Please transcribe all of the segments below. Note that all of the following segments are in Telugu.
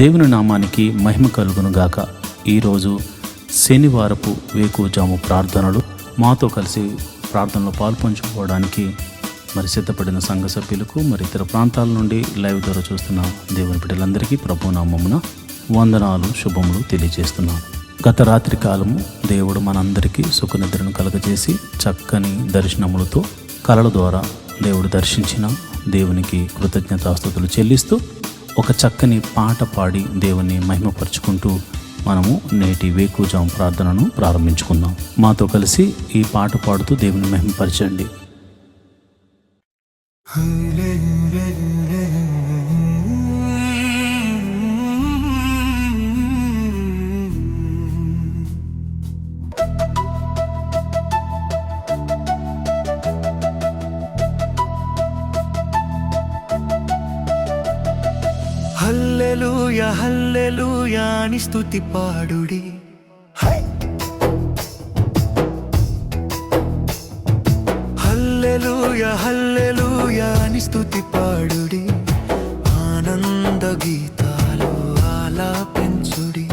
దేవుని నామానికి మహిమ కలుగును గాక. ఈరోజు శనివారపు వేకువజాము ప్రార్థనలు మాతో కలిసి ప్రార్థనలో పాల్పంచుకోవడానికి సిద్ధపడిన సంఘ సభ్యులకు ఇతర ప్రాంతాల నుండి లైవ్ ద్వారా చూస్తున్న దేవుని బిడ్డలందరికీ ప్రభు నామమున వందనాలు శుభములు తెలియజేస్తున్నాను. గత రాత్రి కాలము దేవుడు మనందరికీ సుఖనిద్రను కలగజేసి చక్కని దర్శనములతో కలల ద్వారా దేవుడు దర్శించిన దేవునికి కృతజ్ఞతాస్తుతులు చెల్లిస్తూ ఒక చక్కని పాట పాడి దేవుని మహిమపరుచుకుంటూ మనము నేటి వేకువజాము ప్రార్థనను ప్రారంభించుకుందాం. మాతో కలిసి ఈ పాట పాడుతూ దేవుని మహిమపరచండి. హల్లెలూయా హల్లెలూయా అని స్తుతి పాడుడి. హల్లెలూయా హల్లెలూయా అని స్తుతి పాడుడి. ఆనంద గీతాలు ఆలాపించుడి.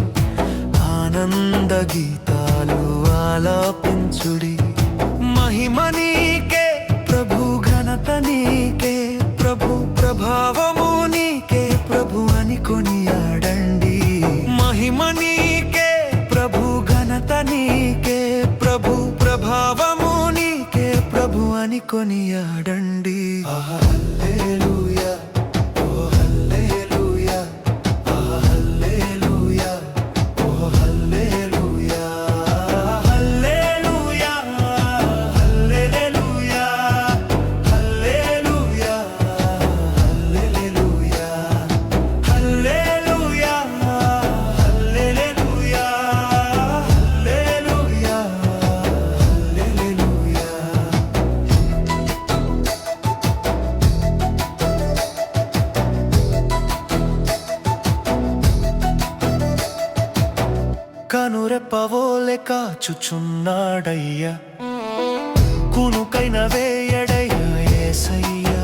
ఆనంద గీతాలు ఆలాపించుడి. మహిమ నీకే ప్రభు, ఘనత నీకే ప్రభు, ప్రభావము నీకే ప్రభు అని కొనియాడండి. మహిమ నీకే ప్రభు, ఘనత నీకే ప్రభు, ప్రభావము నీకే ప్రభు అని కొనియాడండి. హల్లెలూయా ఓ హల్లెలూయా, హల్లెలూయా ఓ హల్లెలూయా, హల్లెలూయా హల్లెలూయా, హల్లెలూయా హల్లెలూయా, హల్లెలూయా హల్లెలూయా, హల్లెలూయా హల్లెలూయా. కనురెప్పవోలె కాచుచున్నాడయ్యా, కునుకైన వేయడయ్యా యేసయ్యా.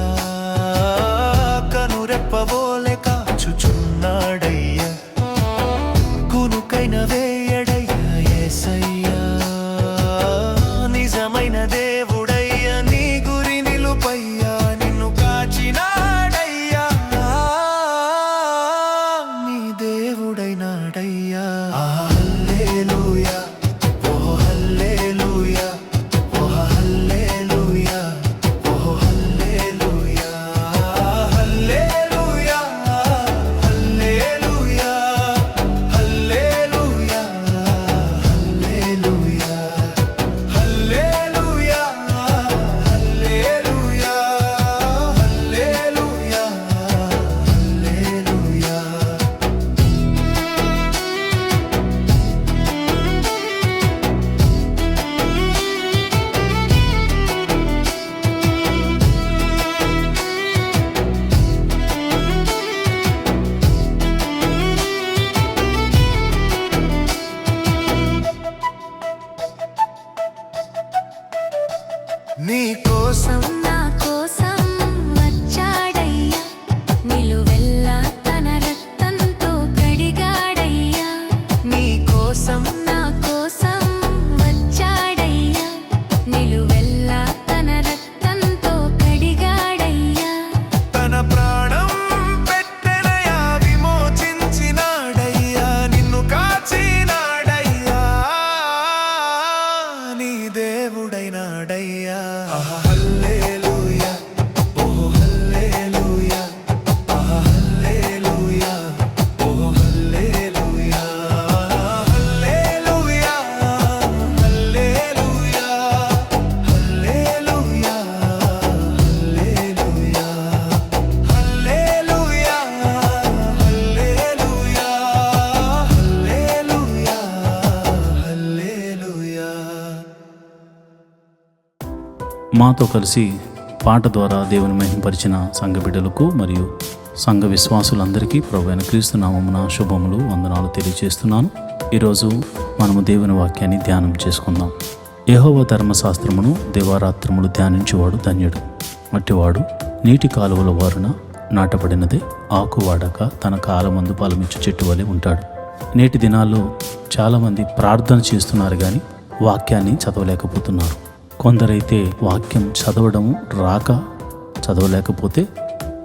కనురెప్పవోలె కాచుచున్నాడయ్యా, కునుకైన వేయడయ్యా యేసయ్యా. నిజమైన దేవుడయ్యా, నీ గురి నిలుపయ్యా, నిన్ను కాచినాడయ్యా, నీ దేవుడైనాడయ్యా. హల్లెలూయా ఓ హల్లెలూయా, ఓ హల్లెలూయా, ఓ హల్లెలూయా, హల్లెలూయా హల్లెలూయా, హల్లెలూయా హల్లెలూయా, హల్లెలూయా హల్లెలూయా, హల్లెలూయా హల్లెలూయా. నీ కోసం నా కోసం వచ్చాడయ్యా, నిలువెల్లా తన రక్తంతో కడిగాడయ్యా. నీ కోసం నా కోసం వచ్చాడయ్యా, నిలువెల్లా తన రక్తంతో కడిగాడయ్యా. తన ప్రాణం పెట్టెనయ్యా, విమోచించినాడయ్యా, నిన్ను కాచినాడయ్యా, నీ దేవుడైనాడయ్యా. హల్లెలూయా ఓ హల్లెలూయా, హల్లెలూయా ఓ హల్లెలూయా, హల్లెలూయా హల్లెలూయా, హల్లెలూయా హల్లెలూయా, హల్లెలూయా హల్లెలూయా, హల్లెలూయా హల్లెలూయా. మాతో కలిసి పాట ద్వారా దేవుని మహిమపరిచిన సంఘ బిడ్డలకు మరియు సంఘ విశ్వాసులందరికీ ప్రభువైన క్రీస్తు నామమున శుభములు వందనాలు తెలియజేస్తున్నాను. ఈరోజు మనము దేవుని వాక్యాన్ని ధ్యానం చేసుకుందాం. యెహోవా ధర్మశాస్త్రమును దివారాత్రములు ధ్యానించేవాడు ధన్యుడు. అట్టివాడు నీటి కాలువల వారున నాటబడినదే ఆకు వాడక తన కాలమందు ఫలమిచ్చు చెట్టు వలె ఉంటాడు. నేటి దినాల్లో చాలామంది ప్రార్థన చేస్తున్నారు కానీ వాక్యాన్ని చదవలేకపోతున్నారు. కొందరైతే వాక్యం చదవడం రాక చదవలేకపోతే,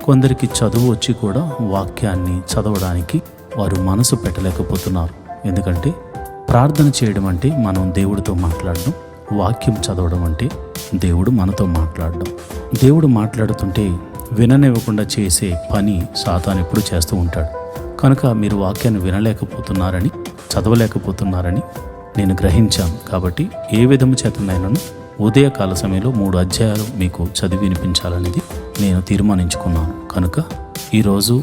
కొందరికి చదువు వచ్చి కూడా వాక్యాన్ని చదవడానికి వారు మనసు పెట్టలేకపోతున్నారు. ఎందుకంటే ప్రార్థన చేయడం అంటే మనం దేవుడితో మాట్లాడడం, వాక్యం చదవడం అంటే దేవుడు మనతో మాట్లాడడం. దేవుడు మాట్లాడుతుంటే విననివ్వకుండా చేసే పని సాతాను ఎప్పుడు చేస్తూ ఉంటాడు. కనుక మీరు వాక్యాన్ని వినలేకపోతున్నారని, చదవలేకపోతున్నారని నేను గ్రహించాను. కాబట్టి ఏ విధము చేతనైనాను ఉదయకాల సమయంలో 3 అధ్యాయాలు మీకు చదివి వినిపించాలనేది నేను తీర్మానించుకున్నాను. కనుక ఈరోజు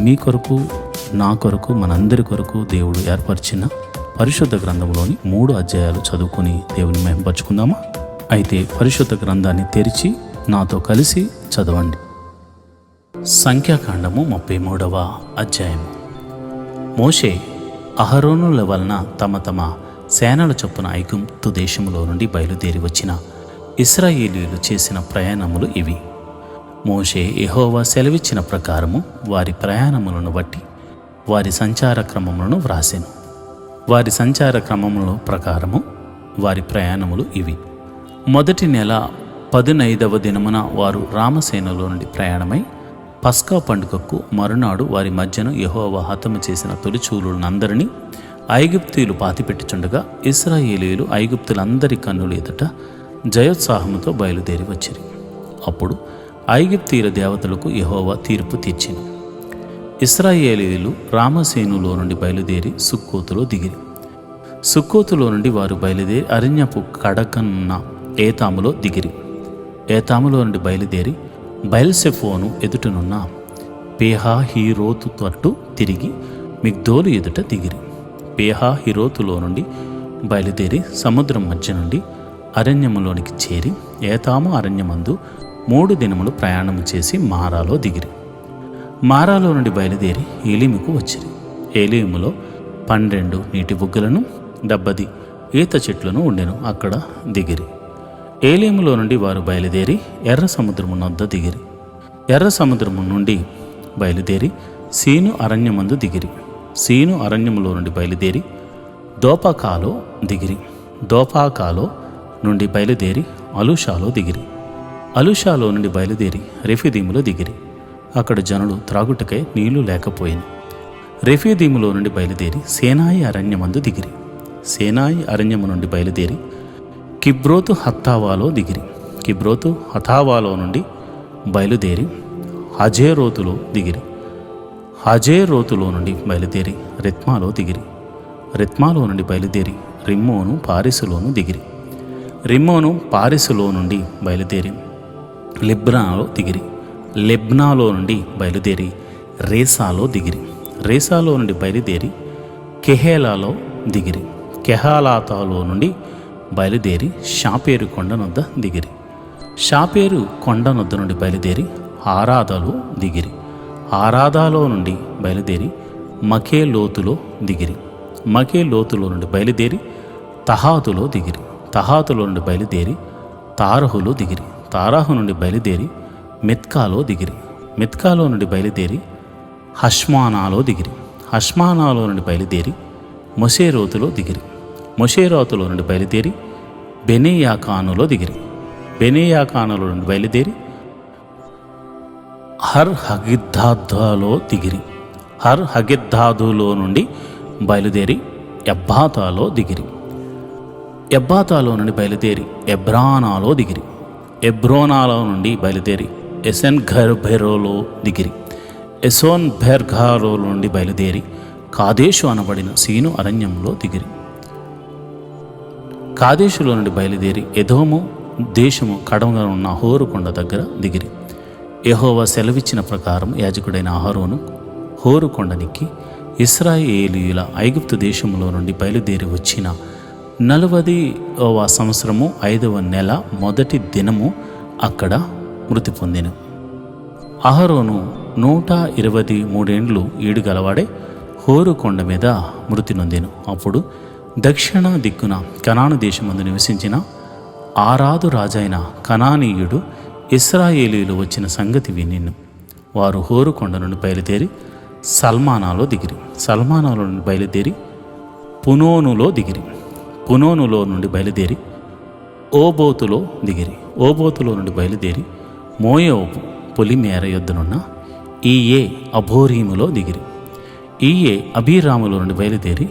మీ కొరకు, నా కొరకు, మనందరి కొరకు దేవుడు ఏర్పరిచిన పరిశుద్ధ గ్రంథంలోని 3 అధ్యాయాలు చదువుకుని దేవుని మహిమపరచుకుందామా? అయితే పరిశుద్ధ గ్రంథాన్ని తెరిచి నాతో కలిసి చదవండి. సంఖ్యాకాండము 33వ అధ్యాయము. మోషే అహరోనుల వలన తమ తమ సేనల చొప్పున ఐగుప్తు దేశములో నుండి బయలుదేరి వచ్చిన ఇశ్రాయేలీయులు చేసిన ప్రయాణములు ఇవి. మోషే యెహోవా సెలవిచ్చిన ప్రకారము వారి ప్రయాణములను బట్టి వారి సంచార క్రమములను వ్రాసెను. వారి సంచార క్రమముల ప్రకారము వారి ప్రయాణములు ఇవి. మొదటి నెల 15వ దినమున వారు రామసేనలో నుండి ప్రయాణమై పస్కా పండుగకు మరునాడు వారి మధ్యను యెహోవా హతము చేసిన తొలిచూలునందరినీ ఐగుప్తీయులు పాతిపెట్టుచుండగా ఇశ్రాయేలీయులు ఐగుప్తులందరి కన్నుల ఎదుట జయోత్సాహముతో బయలుదేరి వచ్చిరి. అప్పుడు ఐగుప్తీయుల దేవతలకు యెహోవా తీర్పు తీర్చెను. ఇశ్రాయేలీయులు రామసేనులో నుండి బయలుదేరి సుక్కోతులో దిగిరి. సుక్కోతులో నుండి వారు బయలుదేరి అరణ్యపు కడకనున్న ఏతాములో దిగిరి. ఏతాములో నుండి బయలుదేరి బయల్సెఫోను ఎదుటనున్న పేహాహీరోతు తట్టు తిరిగి మిగ్దోలు ఎదుట దిగిరి. పేహాహీరోతులో నుండి బయలుదేరి సముద్రం మధ్య నుండి అరణ్యములోనికి చేరి ఏతాము అరణ్యమందు 3 దినములు ప్రయాణము చేసి మారాలో దిగిరి. మారాలో నుండి బయలుదేరి ఏలీముకు వచ్చిరి. ఏలీములో 12 నీటి బుగ్గలను 70 ఈత చెట్లను ఉండెను. అక్కడ దిగిరి. ఏలీములో నుండి వారు బయలుదేరి ఎర్ర సముద్రము నొద్ద దిగిరి. ఎర్ర సముద్రము నుండి బయలుదేరి సీను అరణ్యమందు దిగిరి. సీను అరణ్యములో నుండి బయలుదేరి దోపాకాలో దిగిరి. దోపాకాలో నుండి బయలుదేరి అలుషాలో దిగిరి. అలుషాలో నుండి బయలుదేరి రెఫీదీములో దిగిరి. అక్కడ జనులు త్రాగుటకై నీళ్లు లేకపోయింది. రెఫీదీములో నుండి బయలుదేరి సేనాయి అరణ్యమందు దిగిరి. సేనాయి అరణ్యము నుండి బయలుదేరి కిబ్రోతు హత్తావాలో దిగిరి. కిబ్రోతు హతావాలో నుండి బయలుదేరి హజేరోతులో దిగిరి. హజేరోతులో నుండి బయలుదేరి రిత్మాలో దిగిరి. రిత్మాలో నుండి బయలుదేరి రిమ్మోను పారిసులోను దిగిరి. రిమ్మోను పారిసులో నుండి బయలుదేరి లిబ్నాలో దిగిరి. లెబ్నాలో నుండి బయలుదేరి రేసాలో దిగిరి. రేసాలో నుండి బయలుదేరి కెహేలాలో దిగిరి. కెహాలాతాలో నుండి బయలుదేరి షాపేరు కొండనొద్ద దిగిరి. షాపేరు కొండనొద్ద నుండి బయలుదేరి ఆరాధలో దిగిరి. ఆరాధాలో నుండి బయలుదేరి మకేలోతులో దిగిరి. మకేలోతులో నుండి బయలుదేరి తహాతులో దిగిరి. తహాతులో నుండి బయలుదేరి తారహులో దిగిరి. తారాహు నుండి బయలుదేరి మెత్కాలో దిగిరి. మెత్కాలో నుండి బయలుదేరి హష్మానాలో దిగిరి. హష్మానాలో నుండి బయలుదేరి మొషేరోతులో దిగిరి. మొషేరోతులో నుండి బయలుదేరి బెనేయాకానులో దిగిరి. బెనేయాకానులో నుండి బయలుదేరి హర్ హగిద్దాలో దిగిరి. హర్ హగిద్దాదులో నుండి బయలుదేరి ఎబ్బాతాలో దిగిరి. ఎబ్బాతాలో నుండి బయలుదేరి ఎబ్రానాలో దిగిరి. ఎబ్రోనాలో నుండి బయలుదేరి ఎసెన్ ఘర్బెరోలో దిగిరి. ఎసోన్ బెర్ఘాలో నుండి బయలుదేరి కాదేశు అనబడిన సీను అరణ్యంలో దిగిరి. కాదేశులో నుండి బయలుదేరి ఎదోము దేశము కడమగా ఉన్న హోరు కొండ దగ్గర దిగిరి. యెహోవా సెలవిచ్చిన ప్రకారం యాజకుడైన అహరోను హోరు కొండనికి ఇశ్రాయేలీయుల ఐగుప్తు దేశంలో నుండి బయలుదేరి వచ్చిన 40వ సంవత్సరము 5వ నెల మొదటి దినము అక్కడ మృతి పొందెను. అహరోను 123 ఏండ్లు ఈడు గలవాడే హోరు కొండ మీద మృతి నొందెను. అప్పుడు దక్షిణ దిక్కున కనాను దేశమందు నివసించిన ఆరాదు రాజైన కనానీయుడు ఇశ్రాయేలీయులు వచ్చిన సంగతి వినిను. వారు హోరు కొండ నుండి బయలుదేరి సల్మానాలో దిగిరి. సల్మానాలో నుండి బయలుదేరి పునోనులో దిగిరి. పునోనులో నుండి బయలుదేరి ఓబోతులో దిగిరి. ఓబోతులో నుండి బయలుదేరి మోయోబు పొలిమేర యొద్దనున్న ఈయే అబోరీములో దిగిరి. ఈయే అబీరాములో నుండి బయలుదేరి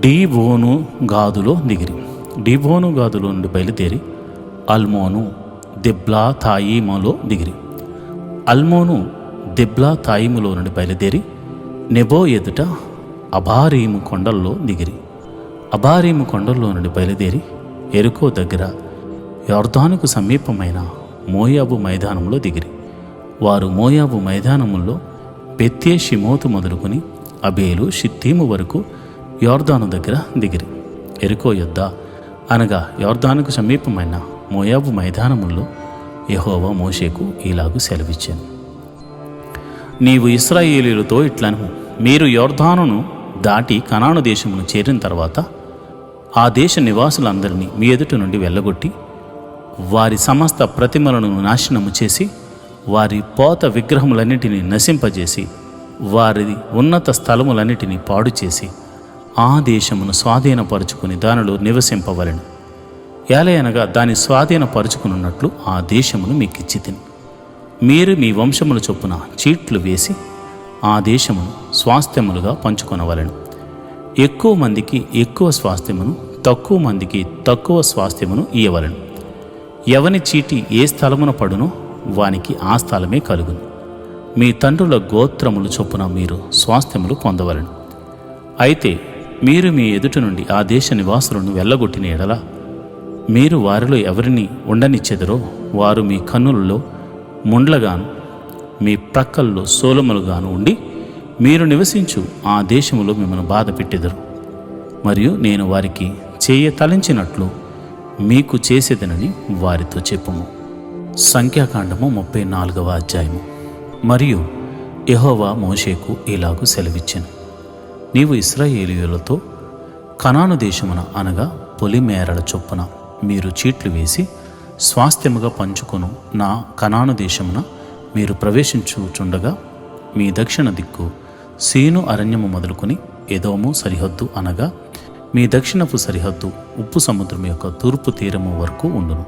డీబోను గాదులో దిగిరి. డీబోను గాదులో నుండి బయలుదేరి అల్మోను దెబ్లా తాయిములో దిగిరి. అల్మోను దెబ్లా తాయిములో నుండి బయలుదేరి నెబో ఎదుట అబారీము కొండల్లో దిగిరి. అబారీము కొండల్లో నుండి బయలుదేరి ఎరుకో దగ్గర యొర్దానుకు సమీపమైన మోయాబు మైదానంలో దిగిరి. వారు మోయాబు మైదానముల్లో బెత్యేషిమోతు మొదలుకొని అబేలు షిత్తీము వరకు యొర్దాను దగ్గర దిగిరి. ఎరుకో యొద్ద అనగా యొర్దానుకు సమీపమైన మోయాబు మైదానముల్లో యెహోవా మోషేకు ఇలాగు సెలవిచ్చాను. నీవు ఇశ్రాయేలీయులతో ఇట్లను, మీరు యొర్దానును దాటి కనాను దేశమును చేరిన తర్వాత ఆ దేశ నివాసులందరినీ మీ ఎదుట నుండి వెళ్ళగొట్టి వారి సమస్త ప్రతిమలను నాశనము చేసి వారి పోత విగ్రహములన్నిటినీ నశింపజేసి వారి ఉన్నత స్థలములన్నిటినీ పాడు చేసి ఆ దేశమును స్వాధీనపరుచుకుని దానిలో నివసింపవలెను. ఏలయనగా దాన్ని స్వాధీనపరుచుకున్నట్లు ఆ దేశమును మీకిచ్చితిని. మీరు మీ వంశముల చొప్పున చీట్లు వేసి ఆ దేశమును స్వాస్థ్యములుగా పంచుకొనవలెను. ఎక్కువ మందికి ఎక్కువ స్వాస్థ్యమును, తక్కువ మందికి తక్కువ స్వాస్థ్యమును ఇయ్యవలెను. ఎవని చీటి ఏ స్థలమున పడునో వానికి ఆ స్థలమే కలుగును. మీ తండ్రుల గోత్రములు చొప్పున మీరు స్వాస్థ్యములు పొందవలెను. అయితే మీరు మీ ఎదుట నుండి ఆ దేశ నివాసులను వెళ్ళగొట్టిన ఎడల మీరు వారిలో ఎవరిని ఉండనిచ్చెదరో వారు మీ కన్నులలో ముండ్లగాను మీ ప్రక్కల్లో సోలములుగాను ఉండి మీరు నివసించు ఆ దేశములో మిమ్మల్ని బాధ పెట్టెదరు. మరియు నేను వారికి తలంచినట్లు మీకు చేసేదనని వారితో చెప్పుము. సంఖ్యాకాండము 34వ అధ్యాయము. మరియు యెహోవా మోషేకు ఇలాగు సెలవిచ్చెను, నీవు ఇశ్రాయేలీయులతో కనాను దేశమున అనగా పొలిమేరల చొప్పున మీరు చీట్లు వేసి స్వాస్థ్యముగా పంచుకొను నా కనాను దేశమున మీరు ప్రవేశించుచుండగా మీ దక్షిణ దిక్కు సీను అరణ్యము మొదలుకొని ఎదోము సరిహద్దు అనగా మీ దక్షిణపు సరిహద్దు ఉప్పు సముద్రం యొక్క తూర్పు తీరము వరకు ఉండును.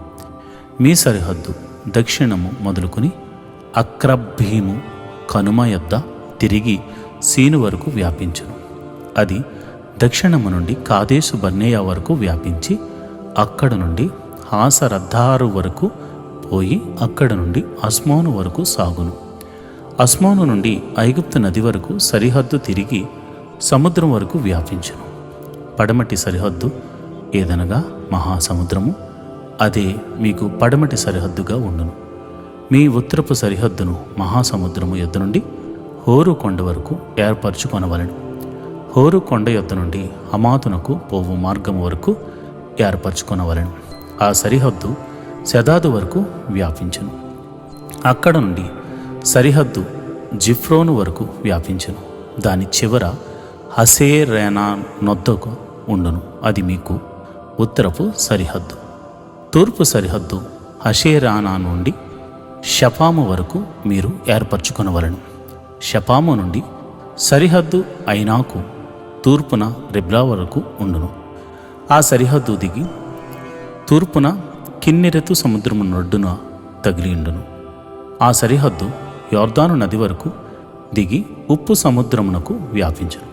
మీ సరిహద్దు దక్షిణము మొదలుకొని అక్రబ్బీము కనుమ యొద్ద తిరిగి సీను వరకు వ్యాపించును. అది దక్షిణము నుండి కాదేశు బర్నేయ వరకు వ్యాపించి అక్కడ నుండి హాసరద్దారు వరకు పోయి అక్కడ నుండి అస్మోను వరకు సాగును. అస్మోను నుండి ఐగుప్తు నది వరకు సరిహద్దు తిరిగి సముద్రం వరకు వ్యాపించును. పడమటి సరిహద్దు ఏదనగా మహాసముద్రము, అదే మీకు పడమటి సరిహద్దుగా ఉండును. మీ ఉత్తరపు సరిహద్దును మహాసముద్రము యొద్ద నుండి హోరు కొండ వరకు ఏర్పరచుకొనవలెను. హోరు కొండ యొద్ద నుండి హమాతునకు పోవు మార్గము వరకు ఏర్పరచుకొనవలెను. ఆ సరిహద్దు సెదాదు వరకు వ్యాపించును. అక్కడ నుండి సరిహద్దు జిఫ్రోను వరకు వ్యాపించును. దాని చివర హసేరేనా నొద్దకు ఉండును. అది మీకు ఉత్తరపు సరిహద్దు. తూర్పు సరిహద్దు హషేరానా నుండి షపాము వరకు మీరు ఏర్పరచుకొనవలెను. షపాము నుండి సరిహద్దు ఐనాకు తూర్పున రిబ్లా వరకు ఉండును. ఆ సరిహద్దు దిగి తూర్పున కిన్నెరెతు సముద్రము నొడ్డున తగిలిండును. ఆ సరిహద్దు యొర్దాను నది వరకు దిగి ఉప్పు సముద్రమునకు వ్యాపించును.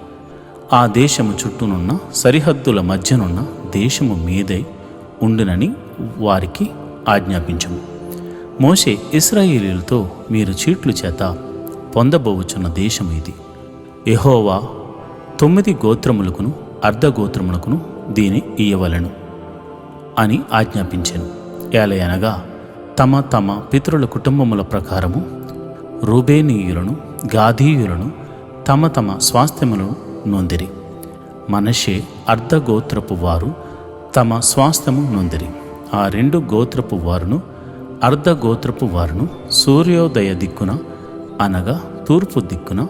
ఆ దేశము చుట్టూనున్న సరిహద్దుల మధ్యనున్న దేశము మీదై ఉండునని వారికి ఆజ్ఞాపించుము. మోషే ఇశ్రాయేలీయులతో మీరు చీట్లు చేత పొందబోచున్న దేశము ఇది. యెహోవా 9 గోత్రములకును అర్ధగోత్రములకును దీని ఇయ్యవలెను అని ఆజ్ఞాపించెను. ఏలయనగా తమ తమ పితరుల కుటుంబముల ప్రకారము రూబేనీయులను గాదీయులను తమ తమ స్వాస్థ్యములను నొందిరి. మనషే అర్ధగోత్రపు వారు తమ స్వాస్థ్యము నొందిరి. ఆ 2 గోత్రపు వారును అర్ధగోత్రపు వారును సూర్యోదయ దిక్కున అనగా తూర్పు దిక్కున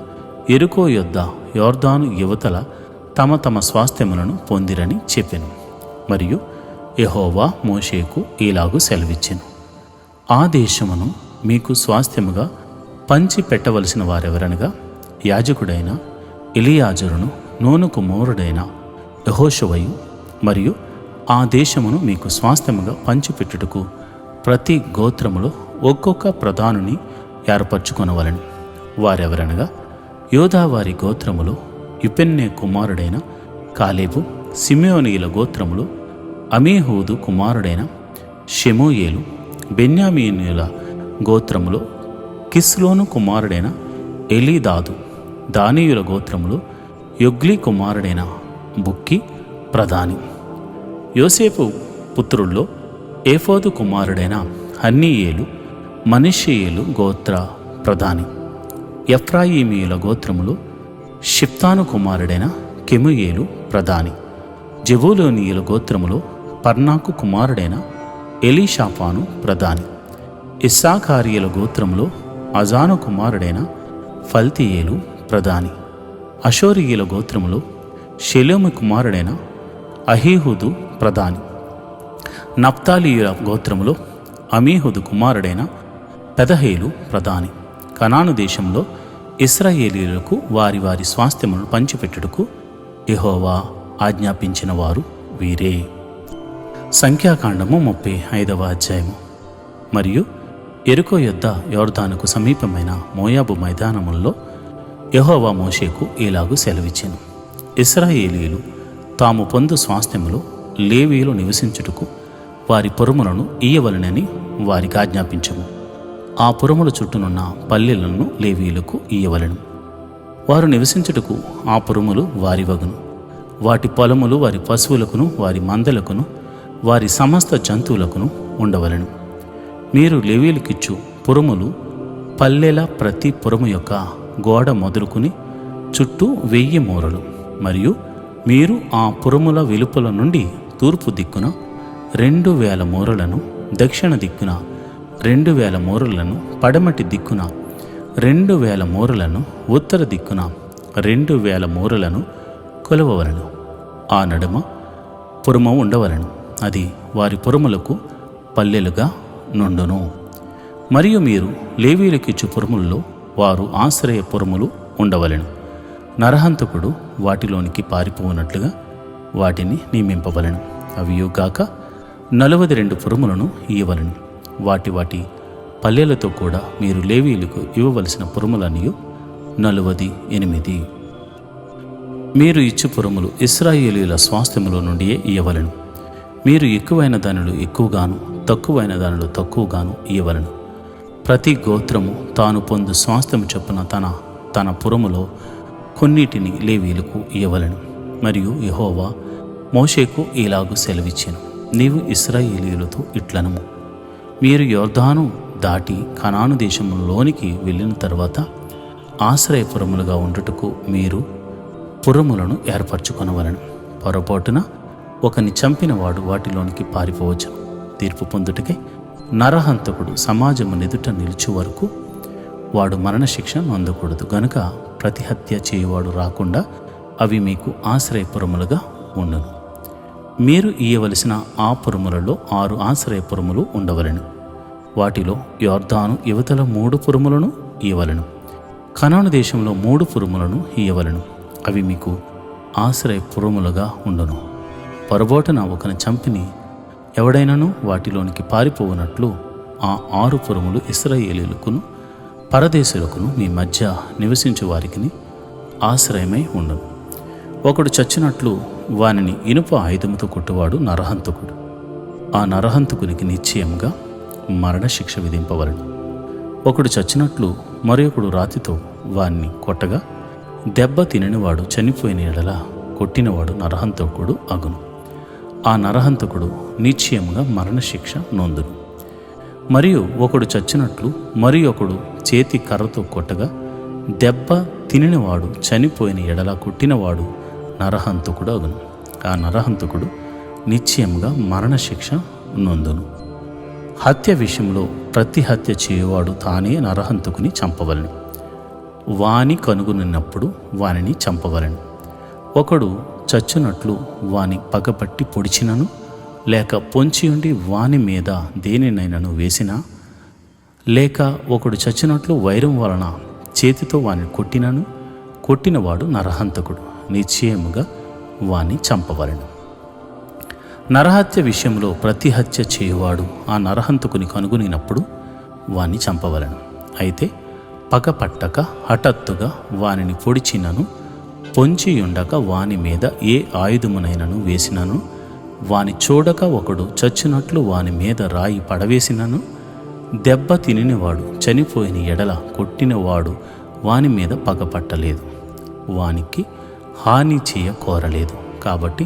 ఎరుకో యొద్ద యొర్దాను యువతల తమ తమ స్వాస్థ్యములను పొందిరని చెప్పెను. మరియు యెహోవా మోషేకు ఇలాగు సెలవిచ్చెను, ఆ దేశమును మీకు స్వాస్థ్యముగా పంచి పెట్టవలసిన వారెవరనగా యాజకుడైన ఎలియాజరును, నూను కుమారుడైన యెహోషువయు, మరియు ఆ దేశమును మీకు స్వాస్థ్యముగా పంచిపెట్టుటకు ప్రతి గోత్రములో ఒక్కొక్క ప్రధానుని ఏర్పరచుకొనవలెను. వారెవరనగా యోధావారి గోత్రములో యుపెన్నే కుమారుడైన కాలేబు, సిమెయోనీయుల గోత్రములో అమీహూదు కుమారుడైన షెమూయేలు, బెన్యామీనీయుల గోత్రములో కిస్లోను కుమారుడైన ఎలీదాదు, దానీయుల గోత్రములో యొగ్లీ కుమారుడైన బుక్కి ప్రధాని. యోసేపు పుత్రుల్లో ఏఫోదు కుమారుడైన హన్నీయేలు, మనష్షీయేలు గోత్ర ప్రధాని. ఎఫ్రాయిమీయుల గోత్రములో షిప్తాను కుమారుడైన కెముయేలు ప్రధాని. జెబూలూనీయుల గోత్రములో పర్నాకు కుమారుడైన ఎలీషాఫాను ప్రధాని. ఇస్సాకారీయుల గోత్రములో అజాను కుమారుడైన ఫల్తీయేలు ప్రధాని. అషోరీయుల గోత్రములో షెలోము కుమారుడైన అహీహుదు ప్రధాని. నప్తాలీయుల గోత్రములో అమీహుదు కుమారుడైన పెదహేలు ప్రధాని. కనాను దేశంలో ఇశ్రాయేలీయులకు వారి వారి స్వాస్థ్యములను పంచిపెట్టుటకు యెహోవా ఆజ్ఞాపించిన వారు వీరే. సంఖ్యాకాండము 35వ అధ్యాయము. మరియు యెరికో యొద్ద యోర్దానుకు సమీపమైన మోయాబు మైదానముల్లో యెహోవా మోషేకు ఇలాగు సెలవిచ్చెను. ఇశ్రాయేలీయులు తాము పొందు స్వాస్థ్యములో లేవీయులు నివసించుటకు వారి పురములను ఇయ్యవలెనని వారికి ఆజ్ఞాపించము. ఆ పురముల చుట్టూనున్న పల్లెలను లేవీయులకు ఇయ్యవలెను. వారు నివసించుటకు ఆ పురములు వారి వగును. వాటి పొలములు వారి పశువులకును, వారి మందలకును, వారి సమస్త జంతువులకును ఉండవలెను. మీరు లేవీయులకిచ్చు పురములు పల్లెల ప్రతి పురము యొక్క గోడ మొదలుకుని చుట్టూ 1000 మూరలు. మరియు మీరు ఆ పురముల వెలుపల నుండి తూర్పు దిక్కున 2000 మూరలను, దక్షిణ దిక్కున 2000 మూరలను, పడమటి దిక్కున 2000 మూరలను, ఉత్తర దిక్కున 2000 మూరలను కొలవవలెను. ఆ నడుమ పురము ఉండవలెను. అది వారి పురములకు పల్లెలుగా నుండును. మరియు మీరు లేవీయులకిచ్చు పురముల్లో వారు ఆశ్రయ పురములు ఉండవలెను. నరహంతకుడు వాటిలోనికి పారిపోనట్లుగా వాటిని నియమింపవలెను. అవియుగాక 42 పురములను ఇయ్యవలెను. వాటి వాటి పల్లెలతో కూడా మీరు లేవీయులకు ఇవ్వవలసిన పురములనియు 48. మీరు ఇచ్చు పురములు ఇశ్రాయేలీయుల స్వాస్థ్యములో నుండియే ఇయ్యవలెను. మీరు ఎక్కువైన దానిలో ఎక్కువగాను, తక్కువైన దానిలో తక్కువగాను ఇయ్యవలెను. ప్రతి గోత్రము తాను పొందు స్వాస్థ్యము చొప్పున తన తన పురములో కొన్నిటిని లేవీయులకు ఇయ్యవలెను. మరియు యెహోవా మోషేకు ఇలాగు సెలవిచ్చెను. నీవు ఇశ్రాయేలీయులతో ఇట్లనము, మీరు యోర్దాను దాటి కనాను దేశంలోనికి వెళ్ళిన తర్వాత ఆశ్రయపురములుగా ఉండుటకు మీరు పురములను ఏర్పరచుకొనవలెను. పొరపాటున ఒకని చంపినవాడు వాటిలోనికి పారిపోవచ్చు. తీర్పు పొందుటకై నరహంతకుడు సమాజము ఎదుట నిలుచు వరకు వాడు మరణశిక్ష నొందకూడదు. గనుక ప్రతి హత్య చేయువాడు రాకుండా అవి మీకు ఆశ్రయపురములుగా ఉండును. మీరు ఇయ్యవలసిన ఆ పురములలో 6 ఆశ్రయపురములు ఉండవలెను. వాటిలో యోర్దాను యువతల 3 పురములను ఇయ్యవలెను. కనాను దేశంలో 3 పురములను ఇయ్యవలెను. అవి మీకు ఆశ్రయపురములుగా ఉండును. పొరబోటున ఒకని చంపిని ఎవడైనను వాటిలోనికి పారిపోవునట్లు ఆ 6 పురములు ఇశ్రాయేలీయులకును పరదేశులకును మీ మధ్య నివసించు వారికి ఆశ్రయమై ఉండును. ఒకడు చచ్చినట్లు వానిని ఇనుప ఆయుధముతో కొట్టువాడు నరహంతకుడు. ఆ నరహంతకునికి నిశ్చయముగా మరణశిక్ష విధింపవలెను. ఒకడు చచ్చినట్లు మరొకడు రాతితో వాణ్ణి కొట్టగా దెబ్బ తిననివాడు చనిపోయిన ఎడల కొట్టినవాడు నరహంతకుడు అగును. ఆ నరహంతకుడు నిశ్చయముగా మరణశిక్ష నొందును. మరియు ఒకడు చచ్చినట్లు మరి ఒకడు చేతి కర్రతో కొట్టగా దెబ్బ తినినవాడు చనిపోయిన ఎడల కొట్టినవాడు నరహంతకుడు అగును. ఆ నరహంతకుడు నిశ్చయముగా మరణశిక్ష నొందును. హత్య విషయంలో ప్రతి హత్య చేయువాడు తానే నరహంతకుని చంపవలెను. వాని కనుగొనినప్పుడు వానిని చంపవలెను. ఒకడు చచ్చునట్లు వాని పగపట్టి పొడిచినను, లేక పొంచియుండి వాని మీద దేనినైనను వేసినా, లేక ఒకడు చచ్చినట్లు వైరం వలన చేతితో వాని కొట్టినవాడు నరహంతకుడు, నిశ్చయముగా వాని చంపవలెను. నరహత్య విషయంలో ప్రతి హత్య చేయువాడు ఆ నరహంతకుని కనుగొనినప్పుడు వాని చంపవలెను. అయితే పగపట్టక హఠాత్తుగా వానిని పొడిచినను, పొంచియుండక వాని మీద ఏ ఆయుధమునైనను వేసినను, వాని చూడక ఒకడు చచ్చినట్లు వాని మీద రాయి పడవేసినను, దెబ్బ తినినవాడు చనిపోయిన ఎడల కొట్టినవాడు వాని మీద పగపట్టలేదు, వానికి హాని చేయ కోరలేదు. కాబట్టి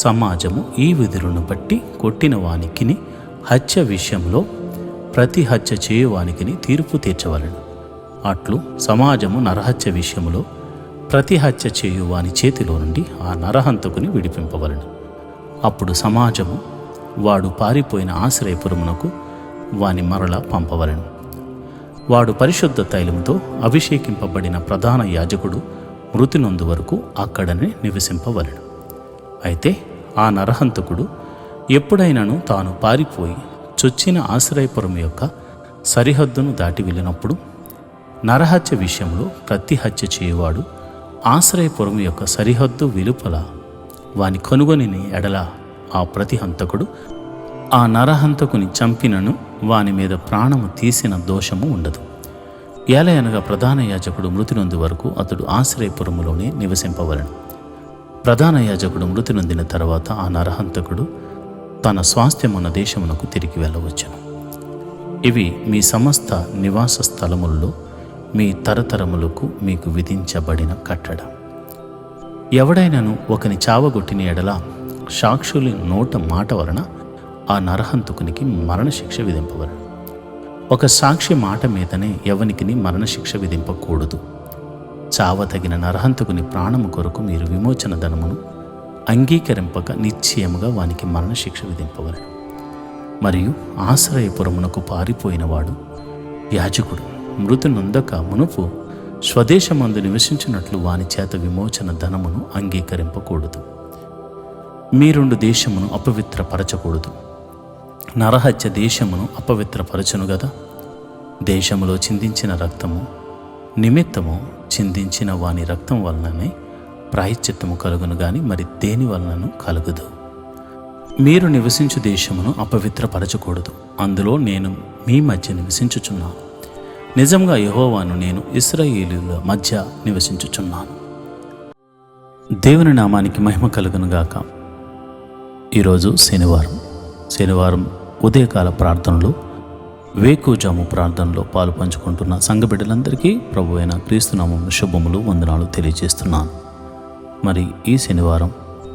సమాజము ఈ విధులను బట్టి కొట్టిన వానికిని హత్య విషయంలో ప్రతి హత్య చేయువానికిని తీర్పు తీర్చవలెను. అట్లు సమాజము నరహత్య విషయంలో ప్రతి హత్య చేయు వాని చేతిలో నుండి ఆ నరహంతకుని విడిపింపవలెను. అప్పుడు సమాజము వాడు పారిపోయిన ఆశ్రయపురమునకు వాని మరల పంపవలెను. వాడు పరిశుద్ధ తైలముతో అభిషేకింపబడిన ప్రధాన యాజకుడు మృతి నొందు వరకు అక్కడనే నివసింపవలెను. అయితే ఆ నరహంతకుడు ఎప్పుడైనాను తాను పారిపోయి చొచ్చిన ఆశ్రయపురం యొక్క సరిహద్దును దాటి వెళ్ళినప్పుడు, నరహత్య విషయంలో ప్రతి హత్య చేయువాడు ఆశ్రయపురం యొక్క సరిహద్దు వెలుపల వాని కనుగొని ఎడల ఆ ప్రతిహంతకుడు ఆ నరహంతకుని చంపినను వాని మీద ప్రాణము తీసిన దోషము ఉండదు. ఏలయనగా ప్రధాన యాజకుడు మృతి నొంది వరకు అతడు ఆశ్రయపురములోనే నివసింపవలెను. ప్రధాన యాజకుడు మృతి నొందిన తర్వాత ఆ నరహంతకుడు తన స్వాస్థ్యమున్న దేశమునకు తిరిగి వెళ్ళవచ్చును. ఇవి మీ సమస్త నివాస స్థలములలో మీ తరతరములకు మీకు విధించబడిన కట్టడ. ఎవడైనాను ఒకని చావగొట్టిన ఎడల సాక్షుల నోట మాట వలన ఆ నరహంతకునికి మరణశిక్ష విధింపవలెను. ఒక సాక్షి మాట మీదనే ఎవనికిని మరణశిక్ష విధింపకూడదు. చావతగిన నరహంతకుని ప్రాణము కొరకు మీరు విమోచన ధనమును అంగీకరింపక నిశ్చయముగా వానికి మరణశిక్ష విధింపవలెను. మరియు ఆశ్రయపురమునకు పారిపోయినవాడు యాజకుడు మృతి నొందక మునుపు స్వదేశమందు నివసించినట్లు వాని చేత విమోచన ధనమును అంగీకరింపకూడదు. మీ 2 దేశమును అపవిత్రపరచకూడదు. నరహత్య దేశమును అపవిత్రపరచును గదా. దేశములో చిందించిన రక్తము నిమిత్తము చిందించిన వాని రక్తం వలననే ప్రాయశ్చిత్తము కలుగును గాని మరి దేని వలనను కలుగుదు. మీరు నివసించు దేశమును అపవిత్రపరచకూడదు. అందులో నేను మీ మధ్య నివసించుచున్నాను. నిజంగా యెహోవాను, నేను ఇశ్రాయేలీయుల మధ్య నివసించుచున్నాను. దేవుని నామానికి మహిమ కలుగును గాక. ఈరోజు శనివారం ఉదయకాల ప్రార్థనలో వేకుజాము ప్రార్థనలో పాలు పంచుకుంటున్న సంఘ బిడ్డలందరికీ ప్రభు అయిన క్రీస్తునామమున శుభములు, వందనాలు తెలియజేస్తున్నాను. మరి ఈ శనివారం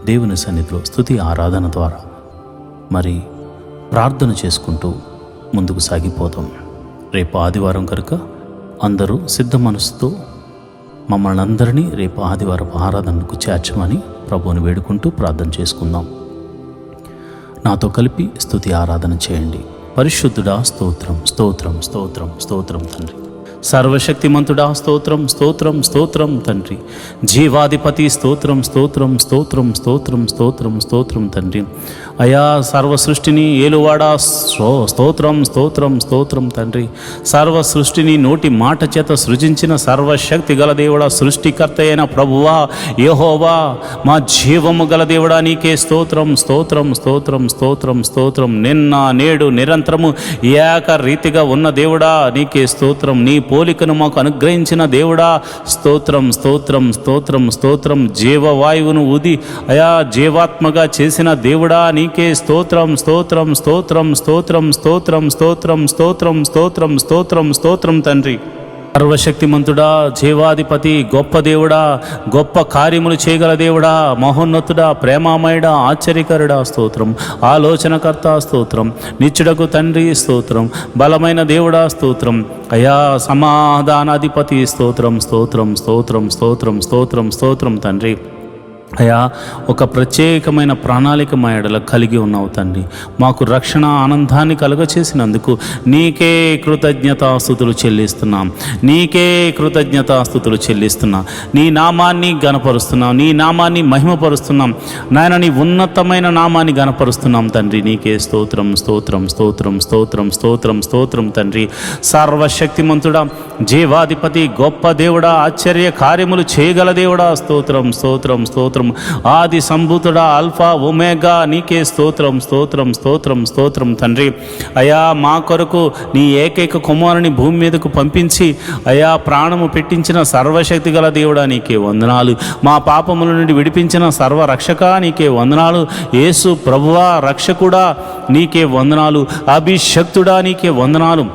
దేవుని సన్నిధిలో స్తుతి ఆరాధన ద్వారా మరి ప్రార్థన చేసుకుంటూ ముందుకు సాగిపోతాం. రేపు ఆదివారం కనుక అందరూ సిద్ధ మనసుతో మమ్మల్ని అందరినీ రేపు ఆదివారం ఆరాధనకు చేర్చమని ప్రభువుని వేడుకుంటూ ప్రార్థన చేసుకుందాం. నాతో కలిపి స్తుతి ఆరాధన చేయండి. పరిశుద్ధుడా స్తోత్రం, స్తోత్రం, స్తోత్రం, స్తోత్రం తండ్రి. సర్వశక్తిమంతుడా స్తోత్రం, స్తోత్రం, స్తోత్రం తండ్రి. జీవాధిపతి స్తోత్రం, స్తోత్రం, స్తోత్రం, స్తోత్రం, స్తోత్రం, స్తోత్రం తండ్రి. అయా సర్వ సృష్టిని ఏలువాడా స్తోత్రం, స్తోత్రం, స్తోత్రం తండ్రి. సర్వ సృష్టిని నోటి మాట చేత సృజించిన సర్వశక్తి గల దేవుడా, సృష్టికర్త అయిన ప్రభువా యెహోవా, మా జీవము గల దేవుడా నీకే స్తోత్రం, స్తోత్రం, స్తోత్రం, స్తోత్రం, స్తోత్రం. నిన్న నేడు నిరంతరము ఏకరీతిగా ఉన్న దేవుడా నీకే స్తోత్రం. నీ పోలికను మాకు అనుగ్రహించిన దేవుడా స్తోత్రం, స్తోత్రం, స్తోత్రం, స్తోత్రం. జీవవాయువును ఊది అయా జీవాత్మగా చేసిన దేవుడా నీకే స్తోత్రం, స్తోత్రం, స్తోత్రం, స్తోత్రం, స్తోత్రం, స్తోత్రం, స్తోత్రం, స్తోత్రం, స్తోత్రం, స్తోత్రం తండ్రి. సర్వశక్తిమంతుడా, జీవాధిపతి, గొప్ప దేవుడా, గొప్ప కార్యములు చేయగల దేవుడా, మహోన్నతుడా, ప్రేమామయుడా, ఆశ్చర్యకరుడా స్తోత్రం. ఆలోచనకర్త స్తోత్రం. నిత్యుడకు తండ్రి స్తోత్రం. బలమైన దేవుడా స్తోత్రం. అయా సమాధానాధిపతి స్తోత్రం, స్తోత్రం, స్తోత్రం, స్తోత్రం, స్తోత్రం, స్తోత్రం తండ్రి. అయా ఒక ప్రత్యేకమైన ప్రణాళిక మా ఎడల కలిగి ఉన్నావు తండ్రి. మాకు రక్షణ ఆనందాన్ని కలుగచేసినందుకు నీకే కృతజ్ఞతాస్తుతులు చెల్లిస్తున్నాం. నీకే కృతజ్ఞతాస్తుతులు చెల్లిస్తున్నాం. నీ నామాన్ని గణపరుస్తున్నాం, నీ నామాన్ని మహిమపరుస్తున్నాం నాయన. నీ ఉన్నతమైన నామాన్ని గణపరుస్తున్నాం తండ్రి. నీకే స్తోత్రం స్తోత్రం స్తోత్రం స్తోత్రం స్తోత్రం స్తోత్రం తండ్రి. సర్వశక్తిమంతుడా, జీవాధిపతి, గొప్ప దేవుడా, ఆశ్చర్య కార్యములు చేయగల దేవుడా, స్తోత్రం స్తోత్రం స్తోత్రం. ఆది సంభూతుడా, ఆల్ఫా ఒమేగా, నీకే స్తోత్రం స్తోత్రం స్తోత్రం స్తోత్రం తండ్రి. అయా మా కొరకు నీ ఏకైక కుమారుని భూమి మీదకు పంపించి అయా ప్రాణము పెట్టించిన సర్వశక్తి గల దేవుడా నీకే వందనాలు. మా పాపముల నుండి విడిపించిన సర్వరక్షక నీకే వందనాలు. యేసు ప్రభువా రక్షకుడా నీకే వందనాలు. అభిషక్తుడా నీకే వందనాలు.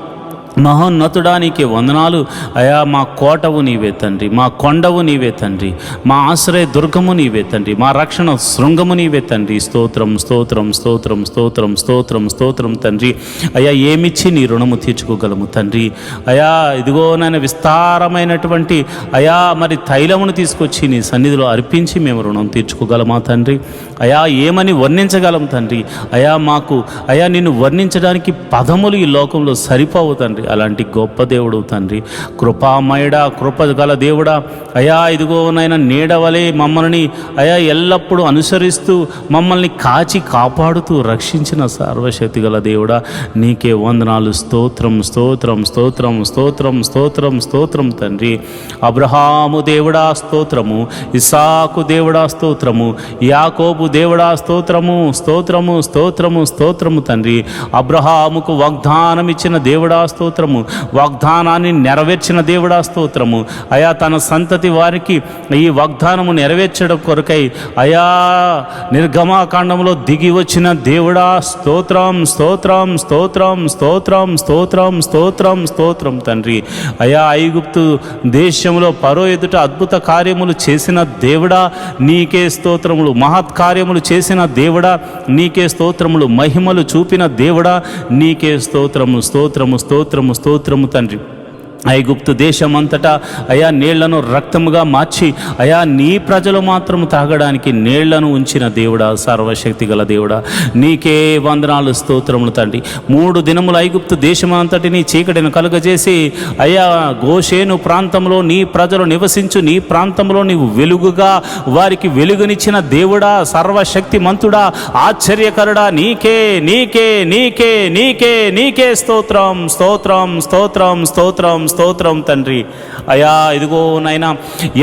మహోన్నతుడా నీకే వందనాలు. అయా మా కోటవు నీవే తండ్రి, మా కొండవు నీవే తండ్రి, మా ఆశ్రయ దుర్గము నీవే తండ్రి, మా రక్షణ శృంగము నీవే తండ్రి. స్తోత్రం స్తోత్రం స్తోత్రం స్తోత్రం స్తోత్రం స్తోత్రం తండ్రి. అయా ఏమిచ్చి నీ రుణము తీర్చుకోగలము తండ్రి. అయా ఇదిగో నాయన విస్తారమైనటువంటి అయా మరి తైలమును తీసుకొచ్చి నీ సన్నిధిలో అర్పించి మేము రుణం తీర్చుకోగలమా తండ్రి. అయా ఏమని వర్ణించగలం తండ్రి. అయా మాకు అయా నిన్ను వర్ణించడానికి పదములు ఈ లోకంలో సరిపోవు తండ్రి. అలాంటి గొప్ప దేవుడు తండ్రి. కృపామయుడా, కృప గల దేవుడా, అయా ఇదిగో నాయన నీడవలే మమ్మల్ని అయా ఎల్లప్పుడూ అనుసరిస్తూ మమ్మల్ని కాచి కాపాడుతూ రక్షించిన సర్వశక్తి గల దేవుడా నీకే వందనాలు. స్తోత్రం స్తోత్రం స్తోత్రం స్తోత్రం స్తోత్రం స్తోత్రం తండ్రి. అబ్రహాము దేవుడా స్తోత్రము, ఇస్సాకు దేవుడా స్తోత్రము, యాకోబు దేవుడా స్తోత్రము స్తోత్రము స్తోత్రము స్తోత్రము తండ్రి. అబ్రహాముకు వాగ్దానం ఇచ్చిన దేవుడా స్తోత్రము, వాగ్దానాన్ని నెరవేర్చిన దేవుడా స్తోత్రము. అయా తన సంతతి వారికి ఈ వాగ్దానము నెరవేర్చడం కొరకై అయా నిర్గమాకాండంలో దిగి వచ్చిన దేవుడా స్తోత్రం స్తోత్రం స్తోత్రం స్తోత్రం స్తోత్రం స్తోత్రం స్తోత్రం తండ్రి. అయా ఐగుప్తు దేశంలో ఫరో ఎదుట అద్భుత కార్యములు చేసిన దేవుడా నీకే స్తోత్రములు. మహత్కార్యములు చేసిన దేవుడా నీకే స్తోత్రములు. మహిమలు చూపిన దేవుడా నీకే స్తోత్రము స్తోత్రము స్తోత్రము స్తోత్రము తండ్రి. ఐగుప్తు దేశమంతటా అయా నీళ్లను రక్తముగా మార్చి అయా నీ ప్రజలు మాత్రం తాగడానికి నీళ్లను ఉంచిన దేవుడా సర్వశక్తి గల దేవుడా నీకే వందనాలు స్తోత్రములు తండ్రి. 3 దినములు ఐగుప్తు దేశమంతటిని చీకటిని కలుగజేసి అయా గోషేను ప్రాంతంలో నీ ప్రజలు నివసించు నీ ప్రాంతంలో నీవు వెలుగుగా వారికి వెలుగునిచ్చిన దేవుడా సర్వశక్తి మంతుడా ఆశ్చర్యకరుడా నీకే నీకే నీకే నీకే నీకే స్తోత్రం స్తోత్రం స్తోత్రం స్తోత్రం స్తోత్రం తండ్రి. అయా ఇదిగో నాయనా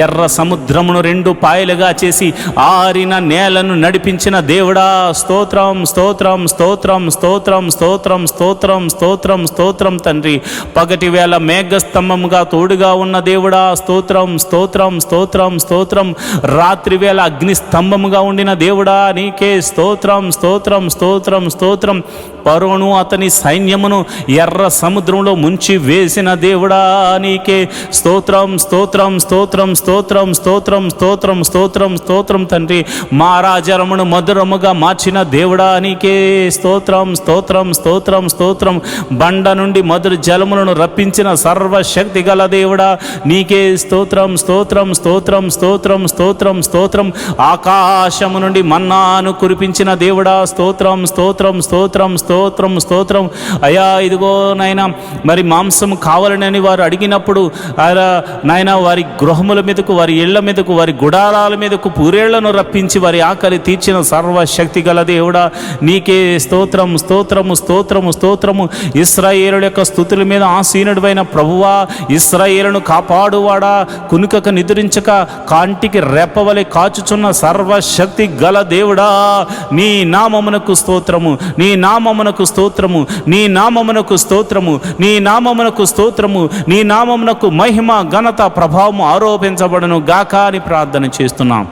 ఎర్ర సముద్రమును 2 పాయలుగా చేసి ఆరిన నేలను నడిపించిన దేవుడా స్తోత్రం స్తోత్రం స్తోత్రం స్తోత్రం స్తోత్రం స్తోత్రం స్తోత్రం స్తోత్రం తండ్రి. పగటి వేళ మేఘస్తంభముగా తోడుగా ఉన్న దేవుడా స్తోత్రం స్తోత్రం స్తోత్రం స్తోత్రం. రాత్రి వేళ అగ్ని స్తంభముగా ఉండిన దేవుడా నీకే స్తోత్రం స్తోత్రం స్తోత్రం స్తోత్రం. ఫరోను అతని సైన్యమును ఎర్ర సముద్రంలో ముంచి వేసిన దేవుడా నీకే స్తోత్రం స్తోత్రం స్తోత్రం స్తోత్రం స్తోత్రం స్తోత్రం స్తోత్రం స్తోత్రం తండ్రి. మారాజరమును మధురముగా మార్చిన దేవుడా నీకే స్తోత్రం స్తోత్రం స్తోత్రం స్తోత్రం. బండ నుండి మధుర జలములను రప్పించిన సర్వశక్తి గల దేవుడా నీకే స్తోత్రం స్తోత్రం స్తోత్రం స్తోత్రం స్తోత్రం స్తోత్రం. ఆకాశము నుండి మన్నాను కురిపించిన దేవుడా స్తోత్రం స్తోత్రం స్తోత్రం స్తోత్రం స్తోత్రం. అయా ఇదిగో నాయన మరి మాంసము కావాలని వారు అడిగినప్పుడు నాయన వారి గృహముల మీదకు వారి ఇళ్ల మీదకు వారి గుడారాల మీదకు పూరేళ్లను రప్పించి వారి ఆకలి తీర్చిన సర్వశక్తి గల దేవుడా నీకే స్తోత్రం స్తోత్రము స్తోత్రము స్తోత్రము. ఇశ్రాయేలుల యొక్క స్తుతుల మీద ఆసీనుడైన ప్రభువా ఇశ్రాయేలును కాపాడువాడా కునుకక నిద్రించక కాంటికి రెప్పవలె కాచుచున్న సర్వశక్తి గల దేవుడా నీ నామమునకు స్తోత్రము నీ నామమునకు స్తోత్రము నీ నామమునకు స్తోత్రము నీ నామమునకు స్తోత్రము నీ నామమునకు మహిమ ఘనత ప్రభావం ఆరోపించబడును గాక అని ప్రార్థన చేస్తున్నాం.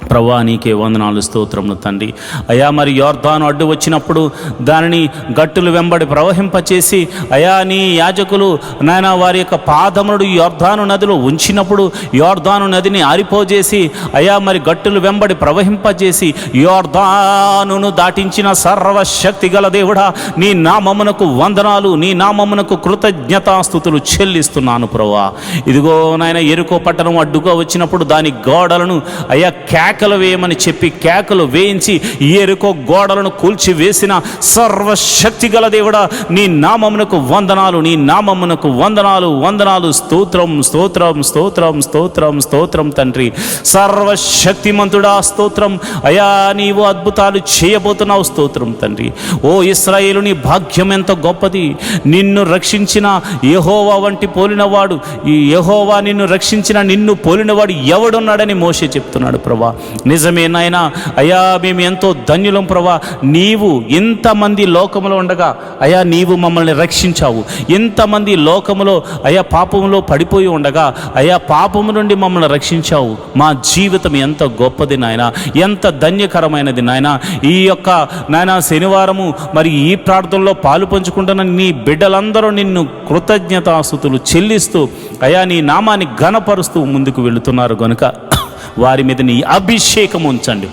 ప్రభువా నీకే వందనాలు స్తోత్రములు తండ్రి. అయా మరి యోర్దాను అడ్డు వచ్చినప్పుడు దానిని గట్టులు వెంబడి ప్రవహింపచేసి అయా నీ యాజకులు నాయన వారి యొక్క పాదములు యోర్దాను నదిలో ఉంచినప్పుడు యోర్దాను నదిని ఆరిపోజేసి అయా మరి గట్టులు వెంబడి ప్రవహింపజేసి యోర్దానును దాటించిన సర్వశక్తి గల దేవుడా నీ నామమునకు వందనాలు నీ నామమునకు కృతజ్ఞతాస్తుతులు చెల్లిస్తున్నాను ప్రభువా. ఇదిగో నాయన ఎరుకో పట్టణం అడ్డుగా వచ్చినప్పుడు దాని గోడలను అయా కేకలు వేయమని చెప్పి కేకలు వేయించి యెరికో గోడలను కూల్చివేసిన సర్వశక్తి గల దేవుడా, నీ నామమునకు వందనాలు, నీ నామమునకు వందనాలు, వందనాలు. స్తోత్రం స్తోత్రం స్తోత్రం స్తోత్రం స్తోత్రం తండ్రి. సర్వశక్తిమంతుడా స్తోత్రం అయా, నీవు అద్భుతాలు చేయబోతున్నావు. స్తోత్రం తండ్రి. ఓ ఇశ్రాయేలు, నీ భాగ్యం ఎంత గొప్పది. నిన్ను రక్షించిన యెహోవా వంటి పోలినవాడు, ఈ యెహోవా నిన్ను రక్షించిన నిన్ను పోలినవాడు ఎవడున్నాడని మోషే చెప్తున్నాడు ప్రభా. నిజమే నాయనా. అయా, మేము ఎంతో ధన్యులం ప్రభా. నీవు ఇంతమంది లోకములో ఉండగా అయా నీవు మమ్మల్ని రక్షించావు. ఇంతమంది లోకములో అయా పాపములో పడిపోయి ఉండగా అయా పాపము నుండి మమ్మల్ని రక్షించావు. మా జీవితం ఎంత గొప్పది నాయన, ఎంత ధన్యకరమైనది నాయన. ఈ యొక్క నాయన శనివారము మరి ఈ ప్రార్థనలో పాలు పంచుకుంటున్న నీ బిడ్డలందరూ నిన్ను కృతజ్ఞతాస్తుతులు చెల్లిస్తూ అయా నీ నామాన్ని ఘనపరుస్తూ ముందుకు వెళుతున్నారు గనుక వారి మీద నీ అభిషేకం ఉంచండి.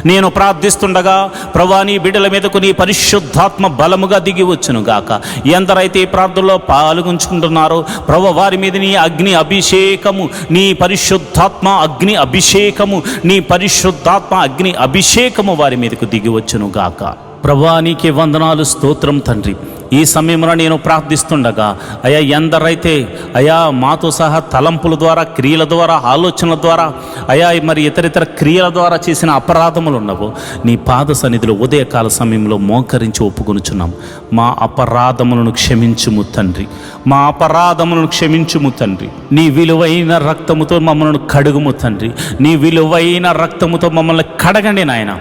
నేను ప్రార్థిస్తుండగా ప్రభా, నీ బిడ్డల మీదకు నీ పరిశుద్ధాత్మ బలముగా దిగి వచ్చును గాక. ఎందరైతే ఈ ప్రార్థనలో పాల్గొంచుకుంటున్నారో ప్రభా, వారి మీద నీ అగ్ని అభిషేకము, నీ పరిశుద్ధాత్మ అగ్ని అభిషేకము, నీ పరిశుద్ధాత్మ అగ్ని అభిషేకము వారి మీదకు దిగి వచ్చును గాక. ప్రభా, నీకే వందనాలు. స్తోత్రం తండ్రి. ఈ సమయంలో నేను ప్రార్థిస్తుండగా అయా ఎందరైతే అయా మాతో సహా తలంపుల ద్వారా, క్రియల ద్వారా, ఆలోచనల ద్వారా అయా మరి ఇతరితర క్రియల ద్వారా చేసిన అపరాధములు ఉన్నవో నీ పాద సన్నిధిలో ఉదయకాల సమయంలో మోకరించి ఒప్పుకొనుచున్నాం. మా అపరాధములను క్షమించుము తండ్రి, మా అపరాధములను క్షమించుము తండ్రి. నీ విలువైన రక్తముతో మమ్మల్ని కడుగుము తండ్రి, నీ విలువైన రక్తముతో మమ్మల్ని కడగండి నాయన.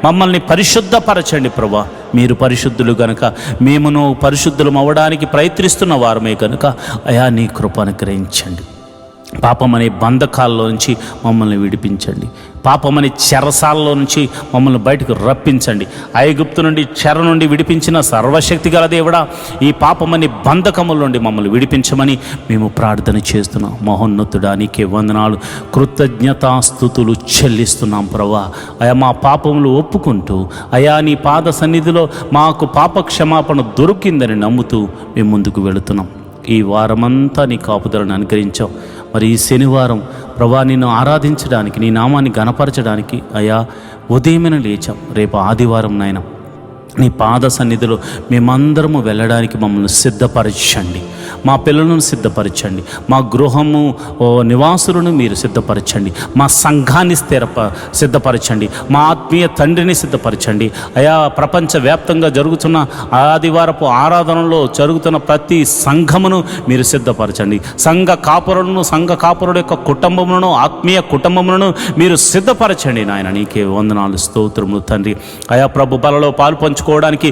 మమ్మల్ని పరిశుద్ధపరచండి ప్రభా. మీరు పరిశుద్ధులు గనుక మేమును పరిశుద్ధులం అవ్వడానికి ప్రయత్నిస్తున్న వారమే కనుక అయా నీ కృప అనుగ్రహించండి. పాపమనే బంధకాల్లో నుంచి మమ్మల్ని విడిపించండి. పాపమనే చెరసాలలో నుంచి మమ్మల్ని బయటకు రప్పించండి. ఐగుప్తు నుండి చెర నుండి విడిపించిన సర్వశక్తి గల దేవుడా, ఈ పాపమనే బంధకముల నుండి మమ్మల్ని విడిపించమని మేము ప్రార్థన చేస్తున్నాం. మహోన్నతుడా, నీకే వందనాలు, కృతజ్ఞతాస్తుతులు చెల్లిస్తున్నాం ప్రభా. అయా మా పాపములు ఒప్పుకుంటూ అయా నీ పాద సన్నిధిలో మాకు పాప క్షమాపణ దొరికిందని నమ్ముతూ మేము ముందుకు వెళుతున్నాం. ఈ వారమంతా నీ కాపుదలను అనుగ్రహించావు. మరి ఈ శనివారం ప్రభా నిన్ను ఆరాధించడానికి, నీ నామాన్ని గణపరచడానికి అయా ఉదయమైన లేచాం. రేపు ఆదివారం నాయన నీ పాద సన్నిధిలో మేమందరము వెళ్ళడానికి మమ్మల్ని సిద్ధపరచండి. మా పిల్లలను సిద్ధపరచండి. మా గృహము నివాసులను మీరు సిద్ధపరచండి. మా సంఘాన్ని సిద్ధపరచండి. మా ఆత్మీయ తండ్రిని సిద్ధపరచండి. అయా ప్రపంచవ్యాప్తంగా జరుగుతున్న ఆదివారపు ఆరాధనలో జరుగుతున్న ప్రతి సంఘమును మీరు సిద్ధపరచండి. సంఘ కాపురుడు యొక్క కుటుంబములను, ఆత్మీయ కుటుంబములను మీరు సిద్ధపరచండి నాయన. నీకే వందనాలు, స్తోత్రములు తండ్రి. అయా ప్రభు బలలో పాలు పంచుకోవడానికి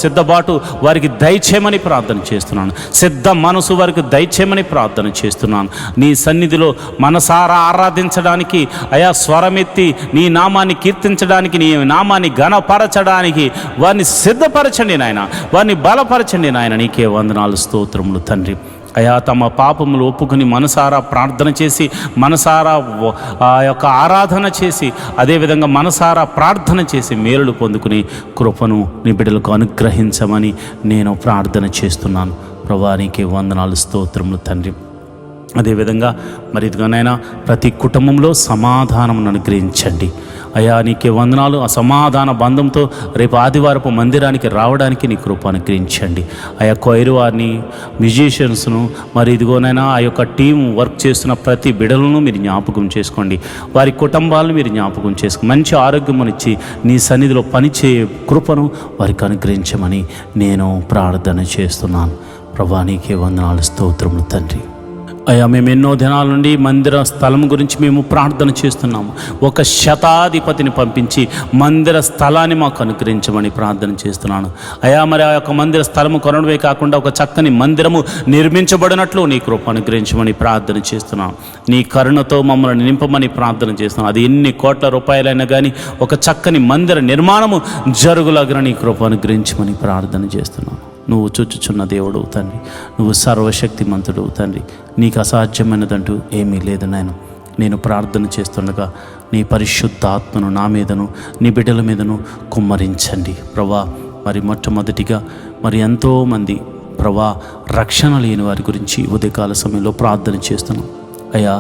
సిద్ధబాటు వారికి దయచేయమని ప్రార్థన చేస్తున్నాను. సిద్ధ మనసు వారికి దయచేయమని ప్రార్థన చేస్తున్నాను. నీ సన్నిధిలో మనసారా ఆరాధించడానికి అయా స్వరమెత్తి నీ నామాన్ని కీర్తించడానికి, నీ నామాన్ని ఘనపరచడానికి వారిని సిద్ధపరచండి నాయన, వారిని బలపరచండి నాయన. నీకే వందనాలు, స్తోత్రములు తండ్రి. అయా తమ పాపములు ఒప్పుకొని మనసారా ప్రార్థన చేసి, మనసారా ఆ యొక్క ఆరాధన చేసి, అదేవిధంగా మనసారా ప్రార్థన చేసి మేలులు పొందుకుని కృపను నీ బిడ్డలకు అనుగ్రహించమని నేను ప్రార్థన చేస్తున్నాను. ప్రభువా నీకే వందనాలు, స్తోత్రములు తండ్రి. అదేవిధంగా మరి ఇదిగోనైనా ప్రతి కుటుంబంలో సమాధానం అనుగ్రహించండి అయా. నీకే వందనాలు. ఆ సమాధాన బంధంతో రేపు ఆదివారపు మందిరానికి రావడానికి నీ కృప అనుగ్రహించండి అయా. కొయిరు వారిని, మ్యూజిషియన్స్ను, మరి ఇదిగోనైనా ఆ యొక్క టీం వర్క్ చేస్తున్న ప్రతి బిడలను మీరు జ్ఞాపకం చేసుకోండి. వారి కుటుంబాలను మీరు జ్ఞాపకం చేసుకోండి. మంచి ఆరోగ్యమునిచ్చి నీ సన్నిధిలో పనిచేయే కృపను వారికి అనుగ్రహించమని నేను ప్రార్థన చేస్తున్నాను. ప్రభువా నీకే వందనాలు, స్తోత్రములు తండ్రి. అయ్యా మేము ఎన్నో దినాల నుండి మందిర స్థలం గురించి మేము ప్రార్థన చేస్తున్నాము. ఒక శతాధిపతిని పంపించి మందిర స్థలాన్ని మాకు అనుగ్రహించమని ప్రార్థన చేస్తున్నాను అయ్యా. మరి ఆ యొక్క మందిర స్థలము కొనడమే కాకుండా ఒక చక్కని మందిరము నిర్మించబడినట్లు నీ కృప అనుగ్రహించమని ప్రార్థన చేస్తున్నాను. నీ కరుణతో మమ్మల్ని నింపమని ప్రార్థన చేస్తున్నాను. అది ఎన్ని కోట్ల రూపాయలైనా కానీ ఒక చక్కని మందిర నిర్మాణము జరుగులాగిన నీ కృప అనుగ్రహించమని ప్రార్థన చేస్తున్నాను. నువ్వు చూచుచున్న దేవుడు తండ్రి, నువ్వు సర్వశక్తిమంతుడు తండ్రి. నీకు అసాధ్యమైనదంటూ ఏమీ లేదు నాయన. నేను ప్రార్థన చేస్తుండగా నీ పరిశుద్ధ ఆత్మను నా మీదను, నీ బిడ్డల మీదను కుమ్మరించండి ప్రభా. మరి మొట్టమొదటిగా మరి ఎంతోమంది ప్రభా రక్షణ లేని వారి గురించి ఉదయకాల సమయంలో ప్రార్థన చేస్తున్నాం అయ్యా.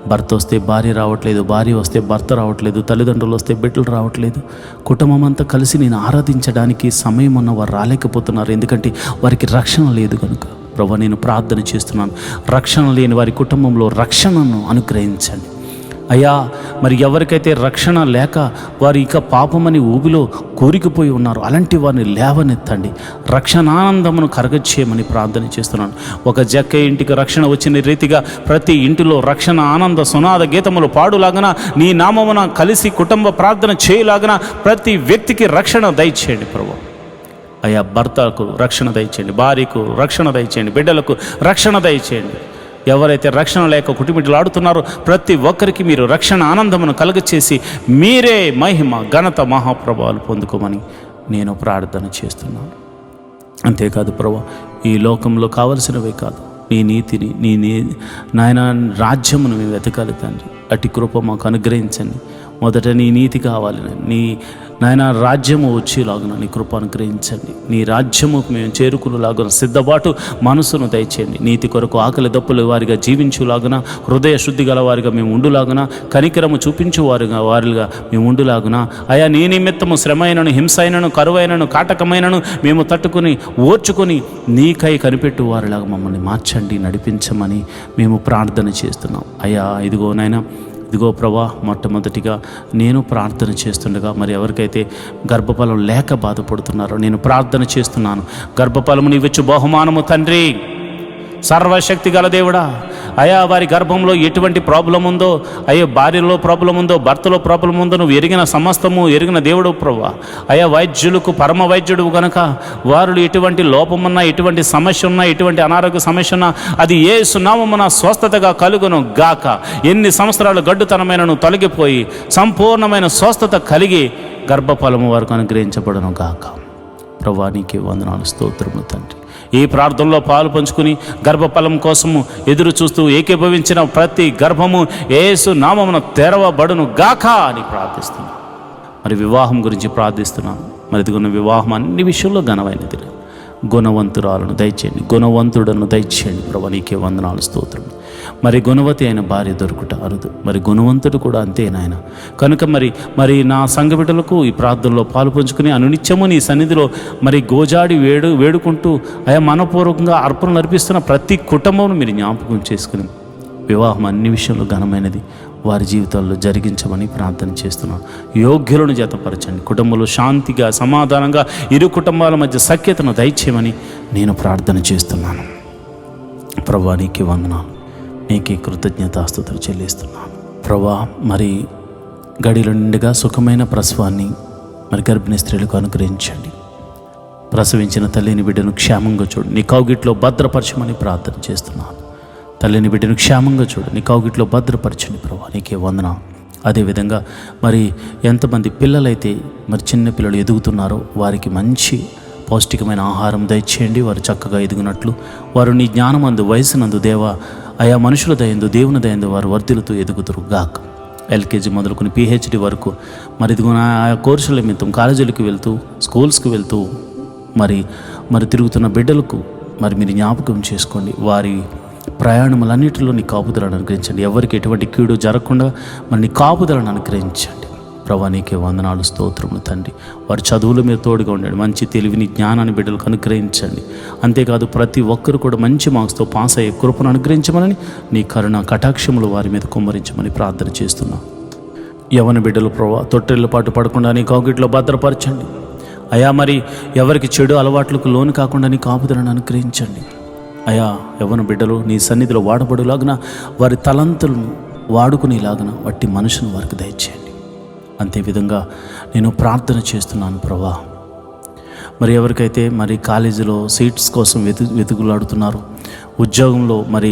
భర్త వస్తే భార్య రావట్లేదు, భార్య వస్తే భర్త రావట్లేదు, తల్లిదండ్రులు వస్తే బిడ్డలు రావట్లేదు. కుటుంబం అంతా కలిసి నేను ఆరాధించడానికి సమయం ఉన్న వారు రాలేకపోతున్నారు, ఎందుకంటే వారికి రక్షణ లేదు కనుక. ప్రభు, నేను ప్రార్థన చేస్తున్నాను, రక్షణ లేని వారి కుటుంబంలో రక్షణను అనుగ్రహించండి అయ్యా. మరి ఎవరికైతే రక్షణ లేక వారు ఇక పాపమని ఊబిలో కూరికిపోయి ఉన్నారో అలాంటి వారిని లేవనెత్తండి, రక్షణానందమును కరగచేయమని ప్రార్థన చేస్తున్నాను. ఒక జక్క ఇంటికి రక్షణ వచ్చిన రీతిగా ప్రతి ఇంటిలో రక్షణ ఆనంద సునాద గీతములు పాడులాగన, నీ నామమున కలిసి కుటుంబ ప్రార్థన చేయలాగన ప్రతి వ్యక్తికి రక్షణ దయచేయండి ప్రభు. అయ్యా, భర్తకు రక్షణ దయచేయండి, భార్యకు రక్షణ దయచేయండి, బిడ్డలకు రక్షణ దయచేయండి. ఎవరైతే రక్షణ లేక కుటుంబీలాడుతున్నారో ప్రతి ఒక్కరికి మీరు రక్షణ ఆనందమును కలుగచేసి మీరే మహిమ ఘనత మహాప్రభావాలు పొందుకోమని నేను ప్రార్థన చేస్తున్నాను. అంతేకాదు ప్రభు, ఈ లోకంలో కావలసినవే కాదు, నీ నీతిని, నాయన రాజ్యమును మేము వెతకాలి తండ్రి. అటు కృప మాకు అనుగ్రహించండి. మొదట నీ నీతి కావాలి, నీ నాయన రాజ్యము వచ్చేలాగున నీ కృప అనుగ్రహించండి. నీ రాజ్యముకు మేము చేరుకునేలాగున సిద్ధపాటు మనసును దయచేయండి. నీతి కొరకు ఆకలి దప్పుల వారిగా జీవించులాగున, హృదయ శుద్ధి గల వారిగా మేము ఉండులాగున, కనికరము చూపించు వారిగా మేము ఉండులాగున. అయా, నీ నిమిత్తము శ్రమైనను, హింసైనను, కరువైనను, కాటకమైనను మేము తట్టుకుని ఓర్చుకొని నీకై కనిపెట్టు వారిలాగా మమ్మల్ని మార్చండి, నడిపించమని మేము ప్రార్థన చేస్తున్నాం. అయ్యా, ఇదిగో ప్రభా, మొట్టమొదటిగా నేను ప్రార్థన చేస్తుండగా మరి ఎవరికైతే గర్భఫలం లేక బాధపడుతున్నారో నేను ప్రార్థన చేస్తున్నాను. గర్భఫలము నీవిచ్చు బహుమానము తండ్రి, సర్వశక్తి గల దేవుడా. అయా, వారి గర్భంలో ఎటువంటి ప్రాబ్లం ఉందో, అయ్యో భార్యలో ప్రాబ్లం ఉందో, భర్తలో ప్రాబ్లం ఉందో నువ్వు ఎరిగిన సమస్తము ఎరిగిన దేవుడు ప్రభా. అయా, వైద్యులకు పరమ వైద్యుడు కనుక వారు ఎటువంటి లోపమున్నా, ఎటువంటి సమస్య ఉన్నా, ఎటువంటి అనారోగ్య సమస్య ఉన్నా అది యేసు నామమున స్వస్థతగా కలుగును గాక. ఎన్ని సంవత్సరాలు గడ్డుతనమైనను తొలగిపోయి సంపూర్ణమైన స్వస్థత కలిగి గర్భఫలము వారికి అనుగ్రహించబడును గాక. ప్రభా, నీకే వందనాలు, స్తోత్రములు తండ్రి. ఈ ప్రార్థనలో పాలు పంచుకుని గర్భఫలం కోసము ఎదురు చూస్తూ ఏకీభవించిన ప్రతి గర్భము యేసు నామమున తెరవబడును గాక అని ప్రార్థిస్తున్నాను. మరి వివాహం గురించి ప్రార్థిస్తున్నాను. మరి ఇదిగొన్న వివాహం అన్ని విషయంలో ఘనమైనది, గుణవంతురాలను దయచేయండి, గుణవంతుడను దయచేయండి ప్రభు. నీకే వందనాలు, స్తోత్రం. మరి గుణవతి అయిన భార్య దొరుకుట అరుదు, మరి గుణవంతుడు కూడా అంతే నాయన. కనుక మరి నా సంఘ బిడ్డలకు ఈ ప్రార్థనలో పాలు పంచుకుని అనునిత్యము నీ సన్నిధిలో మరి గోజాడి వేడుకుంటూ అయా మనపూర్వకంగా అర్పణలు అర్పిస్తున్న ప్రతి కుటుంబం మీరు జ్ఞాపకం చేసుకుని వివాహం అన్ని విషయంలో ఘనమైనది వారి జీవితాల్లో జరిగించమని ప్రార్థన చేస్తున్నాను. యోగ్యులను జతపరచండి, కుటుంబంలో శాంతిగా సమాధానంగా ఇరు కుటుంబాల మధ్య సఖ్యతను దయచేయమని నేను ప్రార్థన చేస్తున్నాను. ప్రభా, నీకే వందనాలు, నీకే కృతజ్ఞతాస్తుతులు చెల్లిస్తున్నాను. ప్రభా, మరి గడిలో నిండుగా సుఖమైన ప్రసవాన్ని మరి గర్భిణీ స్త్రీలకు అనుగ్రహించండి. ప్రసవించిన తల్లిని బిడ్డను క్షేమంగా చూడు, నీ కౌగిట్లో భద్రపరచమని ప్రార్థన చేస్తున్నాను. తల్లిని బిడ్డను క్షేమంగా చూడు, నీ కౌగిట్లో భద్రపరచండి ప్రభా. నీకే వందనాలు. అదేవిధంగా మరి ఎంతమంది పిల్లలైతే మరి చిన్న పిల్లలు ఎదుగుతున్నారో వారికి మంచి పౌష్టికమైన ఆహారం దయచేయండి. వారు చక్కగా ఎదుగునట్లు వారు నీ జ్ఞానమందు వయసునందు దేవా ఆయా మనుషుల దయందు దేవుని దయందు వారు వర్ధిల్లుతూ ఎదుగుతురు గాక. ఎల్కేజీ మొదలుకొని PhD వరకు మరి ఇదిగో ఆయా కోర్సుల నిమిత్తం కాలేజీలకు వెళ్తూ స్కూల్స్కి వెళ్తూ మరి తిరుగుతున్న బిడ్డలకు మరి మీరు జ్ఞాపకం చేసుకోండి. వారి ప్రయాణములన్నిటిలో నీ కాపుదలను అనుగ్రహించండి. ఎవరికి ఎటువంటి కీడు జరగకుండా మరి నీ కాపుదలను అనుగ్రహించండి ప్రభా. నీకే వందనాలు, స్తోత్రములు తండ్రి. వారి చదువుల మీద తోడుగా ఉండండి, మంచి తెలివిని జ్ఞానాన్ని బిడ్డలకు అనుగ్రహించండి. అంతేకాదు ప్రతి ఒక్కరు కూడా మంచి మార్క్స్తో పాస్ అయ్యే కృపను అనుగ్రహించమని నీ కరుణ కటాక్షములు వారి మీద కుమ్మరించమని ప్రార్థన చేస్తున్నాం. యవన బిడ్డలు ప్రభా తొట్టెళ్ళ పాటు పడకుండా నీ కౌగిట్లో భద్రపరచండి అయా. మరి ఎవరికి చెడు అలవాట్లకు లోను కాకుండా నీ కాపుదలను అనుగ్రహించండి అయా. యవ్వన బిడ్డలు నీ సన్నిధిలో వాడబడులాగున వారి తలంతులను వాడుకునేలాగున వట్టి మనుషును వారికి దయచేయండి. అంతేవిధంగా నేను ప్రార్థన చేస్తున్నాను ప్రభా. మరి ఎవరికైతే మరి కాలేజీలో సీట్స్ కోసం వెతుకులాడుతున్నారో, ఉద్యోగంలో మరి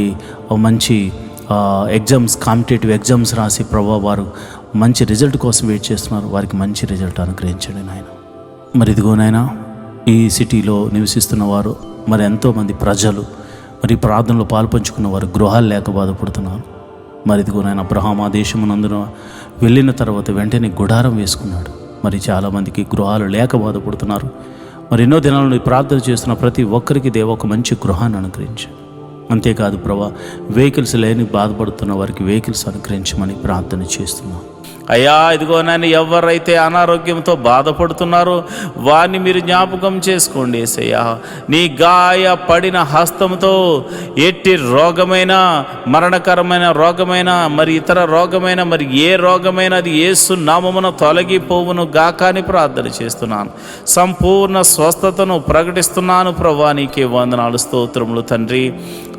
మంచి ఎగ్జామ్స్ కాంపిటేటివ్ ఎగ్జామ్స్ రాసి ప్రభా వారు మంచి రిజల్ట్ కోసం వెయిట్ చేస్తున్నారు, వారికి మంచి రిజల్ట్ అనుగ్రహించండి నాయన. మరి ఇదిగో నాయన, ఈ సిటీలో నివసిస్తున్న వారు మరి ఎంతోమంది ప్రజలు మరి ప్రార్థనలో పాల్పంచుకున్న వారు గృహాలు లేక బాధపడుతున్నారు. మరి ఇదిగో నాయన, అబ్రహాం ఆ దేశమునందున వెళ్ళిన తర్వాత వెంటనే గుడారం వేసుకున్నాడు. మరి చాలామందికి గృహాలు లేక బాధపడుతున్నారు. మరి ఎన్నో దినాలను ప్రార్థన చేస్తున్న ప్రతి ఒక్కరికి దేవ ఒక మంచి గృహాన్ని అనుగ్రహించండి. అంతేకాదు ప్రభా, వెహికల్స్ లేని బాధపడుతున్న వారికి వెహికల్స్ అనుగ్రహించమని ప్రార్థన చేస్తున్నాం. అయ్యా ఇదిగో నాయన, ఎవరైతే అనారోగ్యంతో బాధపడుతున్నారో వారిని మీరు జ్ఞాపకం చేసుకోండి యేసయ్యా. నీ గాయపడిన హస్తంతో ఎట్టి రోగమైన, మరణకరమైన రోగమైన, మరి ఇతర రోగమైన, మరి ఏ రోగమైన అది యేసు నామమున తొలగిపోవును గాక అని ప్రార్థన చేస్తున్నాను. సంపూర్ణ స్వస్థతను ప్రకటిస్తున్నాను ప్రభువా. నీకే వందనాలు, స్తోత్రములు తండ్రి.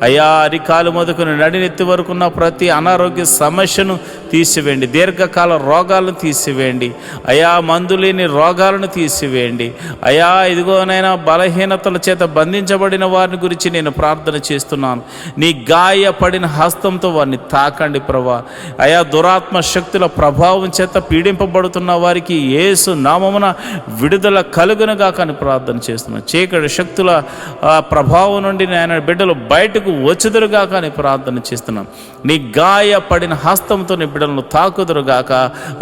అయ్యా అరికాలు మొదలుకొని నడినెత్తి వరకున్న ప్రతి అనారోగ్య సమస్యను తీసివేయండి. దీర్ఘకాల రోగాలను తీసివేయండి అయా. మందు లేని రోగాలను తీసివేయండి అయా. ఇదిగోనైనా బలహీనతల చేత బంధించబడిన వారిని గురించి నేను ప్రార్థన చేస్తున్నాను. నీ గాయపడిన హస్తంతో వారిని తాకండి ప్రభా. అయా దురాత్మ శక్తుల ప్రభావం చేత పీడింపబడుతున్న వారికి యేసు నామమున విడుదల కలుగునుగా కానీ ప్రార్థన చేస్తున్నాను. చీకటి శక్తుల ప్రభావం నుండి ఆయన బిడ్డలు బయటకు వచ్చుదురుగా కానీ ప్రార్థన చేస్తున్నాను. నీ గాయపడిన హస్తంతో నీ బిడ్డలను తాకుదురుగాక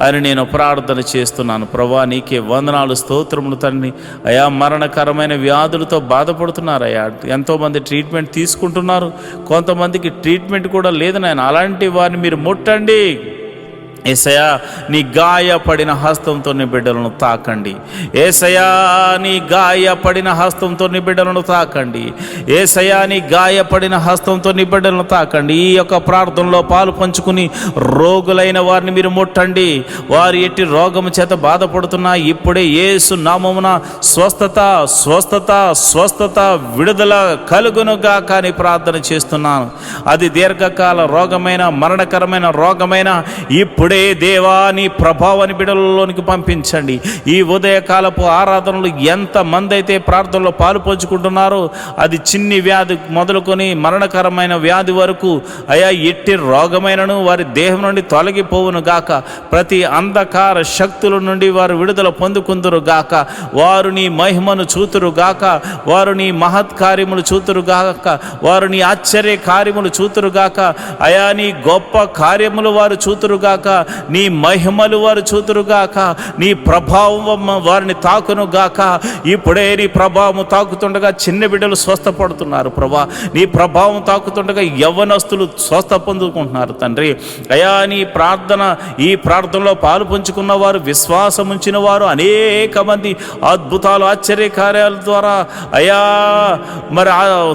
అని నేను ప్రార్థన చేస్తున్నాను ప్రభా. నీకే వందనాలు, స్తోత్రములు తండ్రి. అయా మరణకరమైన వ్యాధులతో బాధపడుతున్నారయ్యా. ఎంతోమంది ట్రీట్మెంట్ తీసుకుంటున్నారు, కొంతమందికి ట్రీట్మెంట్ కూడా లేదు నాయన. అలాంటి వారిని మీరు ముట్టండి యేసయ్యా. నీ గాయపడిన హస్తంతో నీ బిడ్డలను తాకండి యేసయ్యా. నీ గాయపడిన హస్తంతో నీ బిడ్డలను తాకండి యేసయ్యా. నీ గాయపడిన హస్తంతో నీ బిడ్డలను తాకండి. ఈ యొక్క ప్రార్థనలో పాలు పంచుకుని రోగులైన వారిని మీరు ముట్టండి. వారు ఎట్టి రోగము చేత బాధపడుతున్నా ఇప్పుడే యేసు నామమున స్వస్థత స్వస్థత స్వస్థత విడుదల కలుగునుగా కానీ ప్రార్థన చేస్తున్నాను. అది దీర్ఘకాల రోగమైన, మరణకరమైన రోగమైన ఇప్పుడే దేవా నీ ప్రభావాన్ని బిడ్డలలోనికి పంపించండి. ఈ ఉదయకాలపు ఆరాధనలు ఎంతమంది అయితే ప్రార్థనలో పాలు పంచుకుంటున్నారో, అది చిన్ని వ్యాధి మొదలుకొని మరణకరమైన వ్యాధి వరకు అయా ఎట్టి రోగమైనను వారి దేహం నుండి తొలగిపోవును గాక. ప్రతి అంధకార శక్తుల నుండి వారు విడుదల పొందుకుందురు గాక. వారు నీ మహిమను చూతురు గాక. వారు నీ మహత్ కార్యములు చూతురు గాక. వారు నీ ఆశ్చర్య కార్యములు చూతురు గాక. అయా నీ గొప్ప కార్యములు వారు చూతురు గాక. నీ మహిమలు వారు చూతురుగాక. నీ ప్రభావం వారిని తాకును గాక. ఇప్పుడే నీ ప్రభావం తాకుతుండగా చిన్న బిడ్డలు స్వస్థపడుతున్నారు ప్రభా. నీ ప్రభావం తాకుతుండగా యవ్వనస్తులు స్వస్థ పొందుకుంటున్నారు తండ్రి. అయా నీ ఈ ప్రార్థనలో పాలు పంచుకున్న వారు, విశ్వాసం ఉంచిన వారు అనేక మంది అద్భుతాలు, ఆశ్చర్య కార్యాల ద్వారా అయా మరి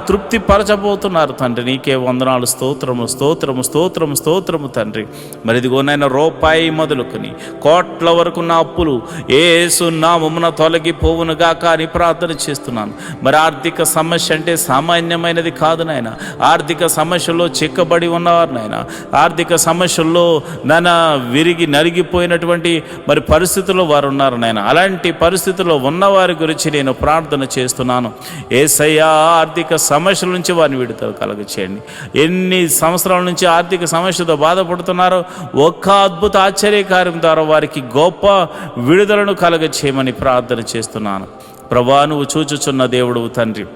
తృప్తి పరచబోతున్నారు తండ్రి. నీకే వందనాలు, స్తోత్రము స్తోత్రము స్తోత్రము స్తోత్రము తండ్రి. మరి ఇదిగోనైనా రూపాయి మొదలుకొని కోట్ల వరకు నా అప్పులు యేసు నామమున తొలగిపోవునుగాక అని ప్రార్థన చేస్తున్నాను. మరి ఆర్థిక సమస్య అంటే సామాన్యమైనది కాదు నాయన. ఆర్థిక సమస్యల్లో చిక్కబడి ఉన్నవారు నాయన. ఆర్థిక సమస్యల్లో విరిగి నలిగిపోయినటువంటి మరి పరిస్థితుల్లో వారు ఉన్నారు నాయన. అలాంటి పరిస్థితుల్లో ఉన్నవారి గురించి నేను ప్రార్థన చేస్తున్నాను. యేసయ్యా ఆర్థిక సమస్యల నుంచి వారిని విడుదల కలుగచేయండి. ఎన్ని సంవత్సరాల నుంచి ఆర్థిక సమస్యతో బాధపడుతున్నారో ఒక్క అద్భుత ఆశ్చర్యకార్యం ద్వారా వారికి గొప్ప విడుదలను కలగచేయమని ప్రార్థన చేస్తున్నాను ప్రభా. నువ్వు చూచుచున్న దేవుడు తండ్రి.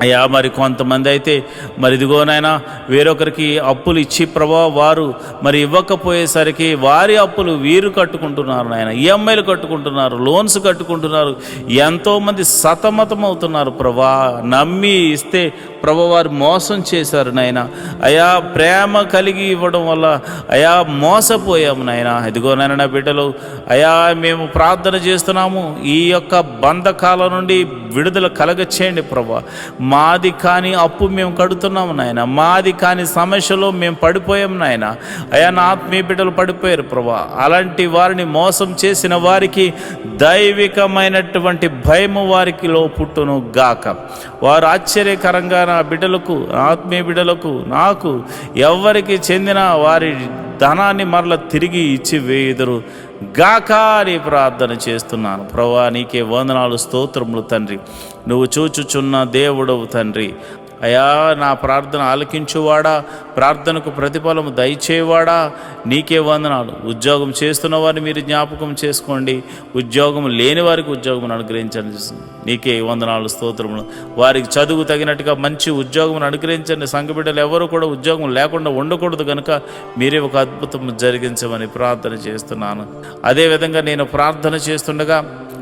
అయ్యా మరి కొంతమంది అయితే మరి ఇదిగోనైనా వేరొకరికి అప్పులు ఇచ్చి ప్రభా వారు మరి ఇవ్వకపోయేసరికి వారి అప్పులు వీరు కట్టుకుంటున్నారు నాయన. ఈఎంఐలు కట్టుకుంటున్నారు, లోన్స్ కట్టుకుంటున్నారు. ఎంతోమంది సతమతం అవుతున్నారు ప్రభా. నమ్మి ఇస్తే ప్రభా వారు మోసం చేశారు నాయన. అయా ప్రేమ కలిగి ఇవ్వడం వల్ల అయా మోసపోయాము నాయన. ఇదిగోనైనా నా బిడ్డలు అయా మేము ప్రార్థన చేస్తున్నాము. ఈ యొక్క బంధకాల నుండి విడుదల కలగచేయండి ప్రభా. మాది కాని అప్పు మేము కడుతున్నాము నాయన. మాది కాని సమస్యలో మేము పడిపోయాము నాయన. అయా నా ఆత్మీయ బిడ్డలు పడిపోయారు ప్రభా. అలాంటి వారిని మోసం చేసిన వారికి దైవికమైనటువంటి భయము వారికిలో పుట్టును గాక. వారు ఆశ్చర్యకరంగా నా బిడ్డలకు, ఆత్మీయ బిడ్డలకు, నాకు ఎవరికి చెందిన వారి ధనాన్ని మరల తిరిగి ఇచ్చి వేయుదురు గాక అని ప్రార్థన చేస్తున్నాను ప్రభువా. నీకే వందనాలు, స్తోత్రములు తండ్రి. నువ్వు చూచుచున్న దేవుడవు తండ్రి. అయా నా ప్రార్థన ఆలకించువాడా, ప్రార్థనకు ప్రతిఫలము దయచేవాడా, నీకే వందనాలు. ఉద్యోగం చేస్తున్న వారిని మీరు జ్ఞాపకం చేసుకోండి. ఉద్యోగం లేని వారికి ఉద్యోగం అనుగ్రహించండి. నీకే వందనాలు, స్తోత్రములు. వారికి చదువు తగినట్టుగా మంచి ఉద్యోగం అనుగ్రహించండి. సంఘ బిడ్డలు ఎవరు కూడా ఉద్యోగం లేకుండా ఉండకూడదు కనుక మీరే ఒక అద్భుతం జరిగించమని ప్రార్థన చేస్తున్నాను. అదేవిధంగా నేను ప్రార్థన చేస్తుండగా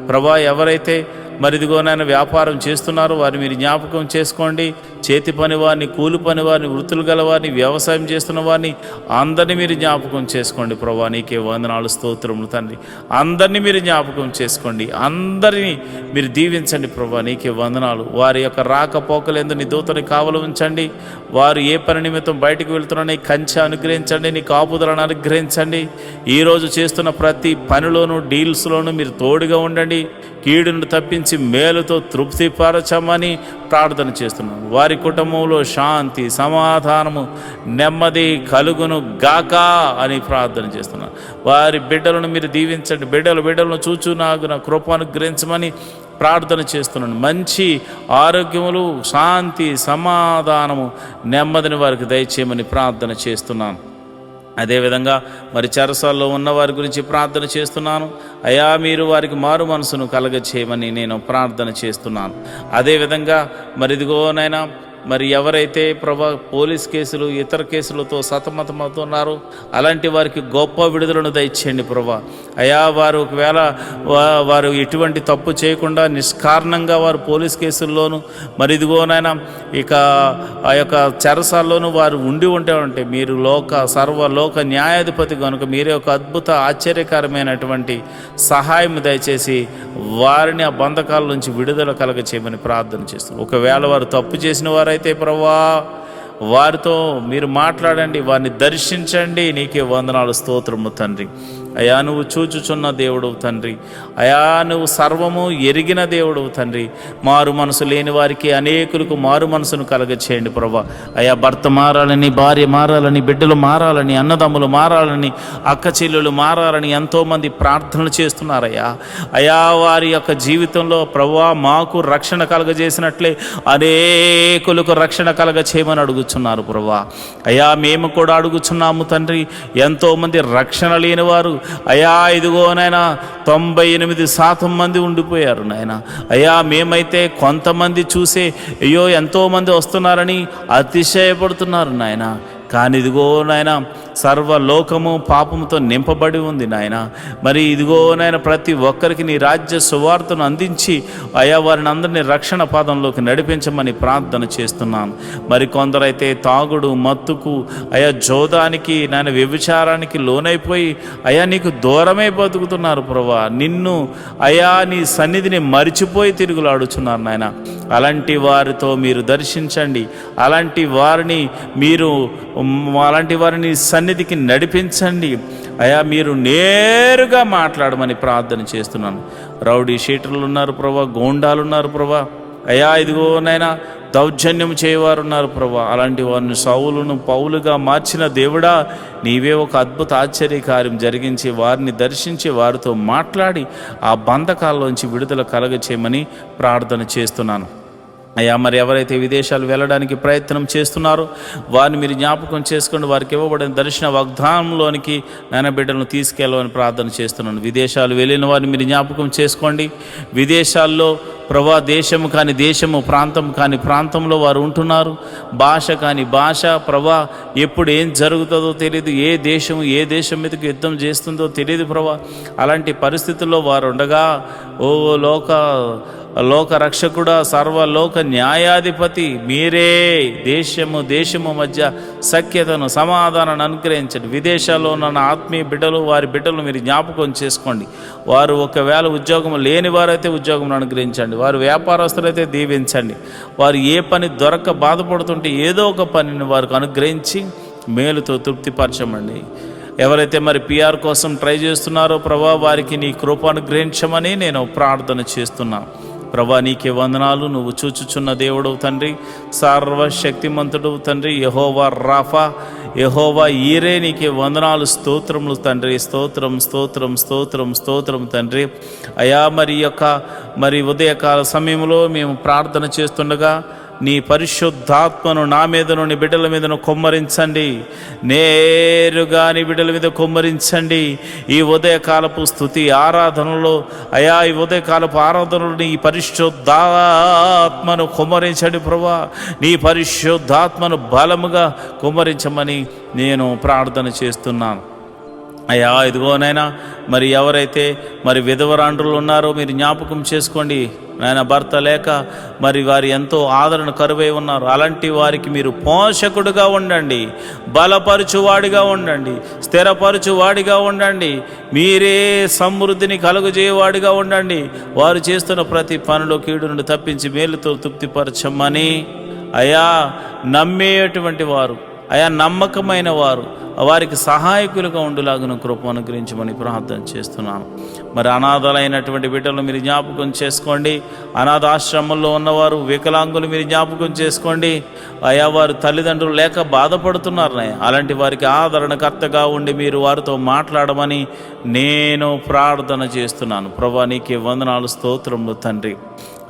ప్రభా ఎవరైతే మరి ఇదిగోనైనా వ్యాపారం చేస్తున్నారో వారిని మీరు జ్ఞాపకం చేసుకోండి. చేతి పని వారిని, కూలి పని వారిని, వృత్తులు గల వారిని, వ్యవసాయం చేస్తున్న వారిని అందరినీ మీరు జ్ఞాపకం చేసుకోండి ప్రభా. నీకే వందనాలు, స్తోత్రములు తండ్రి. అందరినీ మీరు జ్ఞాపకం చేసుకోండి, అందరినీ మీరు దీవించండి ప్రభా. నీకే వందనాలు. వారి యొక్క రాకపోకలందు నీ దూతని కావలి ఉంచండి. వారు ఏ పని నిమిత్తం బయటకు వెళ్తున్నా నీ కంచె అనుగ్రహించండి, నీ కాపుదలను అనుగ్రహించండి. ఈరోజు చేస్తున్న ప్రతి పనిలోనూ, డీల్స్లోనూ మీరు తోడుగా ఉండండి. కీడును తప్పించి మేలుతో తృప్తిపరచమని ప్రార్థన చేస్తున్నాను. వారి కుటుంబంలో శాంతి, సమాధానము, నెమ్మది కలుగును గాక అని ప్రార్థన చేస్తున్నాను. వారి బిడ్డలను మీరు దీవించండి. బిడ్డలను చూచునాగున కృప అనుగ్రహించమని ప్రార్థన చేస్తున్నాను. మంచి ఆరోగ్యములు, శాంతి, సమాధానము, నెమ్మదిని వారికి దయచేయమని ప్రార్థన చేస్తున్నాను. అదేవిధంగా మరి చెరసాల్లో ఉన్న వారి గురించి ప్రార్థన చేస్తున్నాను. అయా మీరు వారికి మారు మనసును కలగచేయమని నేను ప్రార్థన చేస్తున్నాను. అదేవిధంగా మరి ఇదిగోనైనా మరి ఎవరైతే ప్రభా పోలీస్ కేసులు, ఇతర కేసులతో సతమతమవుతున్నారో అలాంటి వారికి గొప్ప విడుదలను దయచేయండి ప్రభా. అయా వారు ఒకవేళ వారు ఎటువంటి తప్పు చేయకుండా నిష్కారణంగా వారు పోలీస్ కేసుల్లోనూ మరి ఇదిగోనైనా ఇక ఆ యొక్క చెరసాల్లోనూ వారు ఉండి ఉంటే మీరు సర్వలోక న్యాయాధిపతి కనుక మీరే ఒక అద్భుత ఆశ్చర్యకరమైనటువంటి సహాయం దయచేసి వారిని ఆ బంధకాల నుంచి విడుదల కలగ చేయమని ప్రార్థన చేస్తున్నాం. ఒకవేళ వారు తప్పు చేసిన వారైతే ప్రభా వారితో మీరు మాట్లాడండి, వారిని దర్శించండి. నీకే వందనాలు, స్తోత్రము తండ్రి. అయా నువ్వు చూచుచున్న దేవుడవు తండ్రి. అయా నువ్వు సర్వము ఎరిగిన దేవుడవు తండ్రి. మారు మనసు లేని వారికి అనేకులకు మారు మనసును కలగచేయండి ప్రభా. అయా భర్త మారాలని, భార్య మారాలని, బిడ్డలు మారాలని, అన్నదమ్ములు మారాలని, అక్క చెల్లెలు మారాలని ఎంతోమంది ప్రార్థనలు చేస్తున్నారయ్యా. అయా వారి యొక్క జీవితంలో ప్రభా మాకు రక్షణ కలగజేసినట్లే అనేకులకు రక్షణ కలగచేయమని అడుగుచున్నారు ప్రభా. అయా మేము కూడా అడుగుచున్నాము తండ్రి. ఎంతోమంది రక్షణ లేని వారు అయా ఇదిగోనైనా 98% మంది ఉండిపోయారు నాయన. అయ్యా మేమైతే కొంతమంది చూసే అయ్యో ఎంతోమంది వస్తున్నారని అతిశయపడుతున్నారు నాయన. కానీ ఇదిగో నాయన సర్వలోకము పాపముతో నింపబడి ఉంది నాయన. మరి ఇదిగో నాయన ప్రతి ఒక్కరికి నీ రాజ్య సువార్తను అందించి అయా వారిని అందరినీ రక్షణ పాదంలోకి నడిపించమని ప్రార్థన చేస్తున్నాను. మరి కొందరైతే తాగుడు, మత్తుకు, అయా జోదానికి, నాయన వ్యభిచారానికి లోనైపోయి అయా నీకు దూరమే బతుకుతున్నారు ప్రభా. నిన్ను అయా నీ సన్నిధిని మరిచిపోయి తిరుగులాడుచున్నారు నాయన. అలాంటి వారితో మీరు దర్శించండి. అలాంటి వారిని సన్నిధికి నడిపించండి. అయా మీరు నేరుగా మాట్లాడమని ప్రార్థన చేస్తున్నాను. రౌడీ షీటర్లు ఉన్నారు ప్రభా, గోండాలు ఉన్నారు ప్రభా. అయా ఇదిగో నైనా దౌర్జన్యం చేయవారు ఉన్నారు ప్రభా. అలాంటి వారిని సౌలును పౌలుగా మార్చిన దేవుడా, నీవే ఒక అద్భుత ఆశ్చర్యకార్యం జరిగించి వారిని దర్శించి వారితో మాట్లాడి ఆ బంధకాల్లోంచి విడుదల కలగచేయమని ప్రార్థన చేస్తున్నాను. అయ్యా మరి ఎవరైతే విదేశాలు వెళ్ళడానికి ప్రయత్నం చేస్తున్నారో వారిని మీరు జ్ఞాపకం చేసుకోండి. వారికి ఇవ్వబడిన దర్శన వాగ్దానంలోనికి నాయన బిడ్డలను తీసుకెళ్ళమని ప్రార్థన చేస్తున్నాను. విదేశాలు వెళ్ళిన వారిని మీరు జ్ఞాపకం చేసుకోండి. విదేశాల్లో ప్రభా దేశము కాని దేశము, ప్రాంతం కాని ప్రాంతంలో వారు ఉంటున్నారు. భాష కాని భాష ప్రభా, ఎప్పుడు ఏం జరుగుతుందో తెలియదు. ఏ దేశం మీదకి యుద్ధం చేస్తుందో తెలియదు ప్రభా. అలాంటి పరిస్థితుల్లో వారు ఉండగా ఓ లోక రక్షకుడా, సర్వలోక న్యాయాధిపతి మీరే దేశము మధ్య సఖ్యతను, సమాధానాన్ని అనుగ్రహించండి. విదేశాల్లో ఉన్న ఆత్మీయ బిడ్డలు, వారి బిడ్డలు మీరు జ్ఞాపకం చేసుకోండి. వారు ఒకవేళ ఉద్యోగం లేని వారైతే ఉద్యోగం అనుగ్రహించండి. వారు వ్యాపారస్తులైతే దీవించండి. వారు ఏ పని దొరక్క బాధపడుతుంటే ఏదో ఒక పనిని వారికి అనుగ్రహించి మేలుతో తృప్తిపరచమండి. ఎవరైతే మరి PR కోసం ట్రై చేస్తున్నారో ప్రభా వారికి నీ కృప అనుగ్రహించమని నేను ప్రార్థన చేస్తున్నాను. ప్రభా నీకే వందనాలు. నువ్వు చూచుచున్న దేవుడవు తండ్రి, సర్వశక్తిమంతుడు తండ్రి, యెహోవా రాఫా, యెహోవా ఈరే, నీకే వందనాలు, స్తోత్రములు తండ్రి. స్తోత్రం తండ్రి. అయా మరి ఉదయకాల సమయంలో మేము ప్రార్థన చేస్తుండగా నీ పరిశుద్ధాత్మను నా మీదను, నీ బిడ్డల మీదను కొమ్మరించండి. నేరుగా నీ బిడ్డల మీద కొమ్మరించండి. ఈ ఉదయకాలపు స్తుతి ఆరాధనలో అయా, ఈ ఉదయకాలపు ఆరాధనలో నీ పరిశుద్ధాత్మను కొమ్మరించండి ప్రభా. నీ పరిశుద్ధాత్మను బలముగా కొమ్మరించమని నేను ప్రార్థన చేస్తున్నాను. అయ్యా ఇదిగోనైనా మరి ఎవరైతే మరి విధవరాండ్రులు ఉన్నారో మీరు జ్ఞాపకం చేసుకోండి నాయన. భర్త లేక మరి వారు ఎంతో ఆదరణ కరువై ఉన్నారు. అలాంటి వారికి మీరు పోషకుడుగా ఉండండి, బలపరచువాడిగా ఉండండి, స్థిరపరచువాడిగా ఉండండి, మీరే సమృద్ధిని కలుగజేయవాడిగా ఉండండి. వారు చేస్తున్న ప్రతి పనిలో కీడు నుండి తప్పించి మేలుతో తృప్తిపరచమని అయా నమ్మేటువంటి వారు, అయా నమ్మకమైన వారు, వారికి సహాయకులుగా ఉండులాగున కృప అనుగ్రహించమని ప్రార్థన చేస్తున్నాను. మరి అనాథలైనటువంటి బిడ్డలు మీరు జ్ఞాపకం చేసుకోండి. అనాథాశ్రమంలో ఉన్నవారు, వికలాంగులు మీరు జ్ఞాపకం చేసుకోండి. అయా వారు తల్లిదండ్రులు లేక బాధపడుతున్నారు. అలాంటి వారికి ఆదరణకర్తగా ఉండి మీరు వారితో మాట్లాడమని నేను ప్రార్థన చేస్తున్నాను. ప్రభా నీకే వందనాలు, స్తోత్రములు తండ్రి.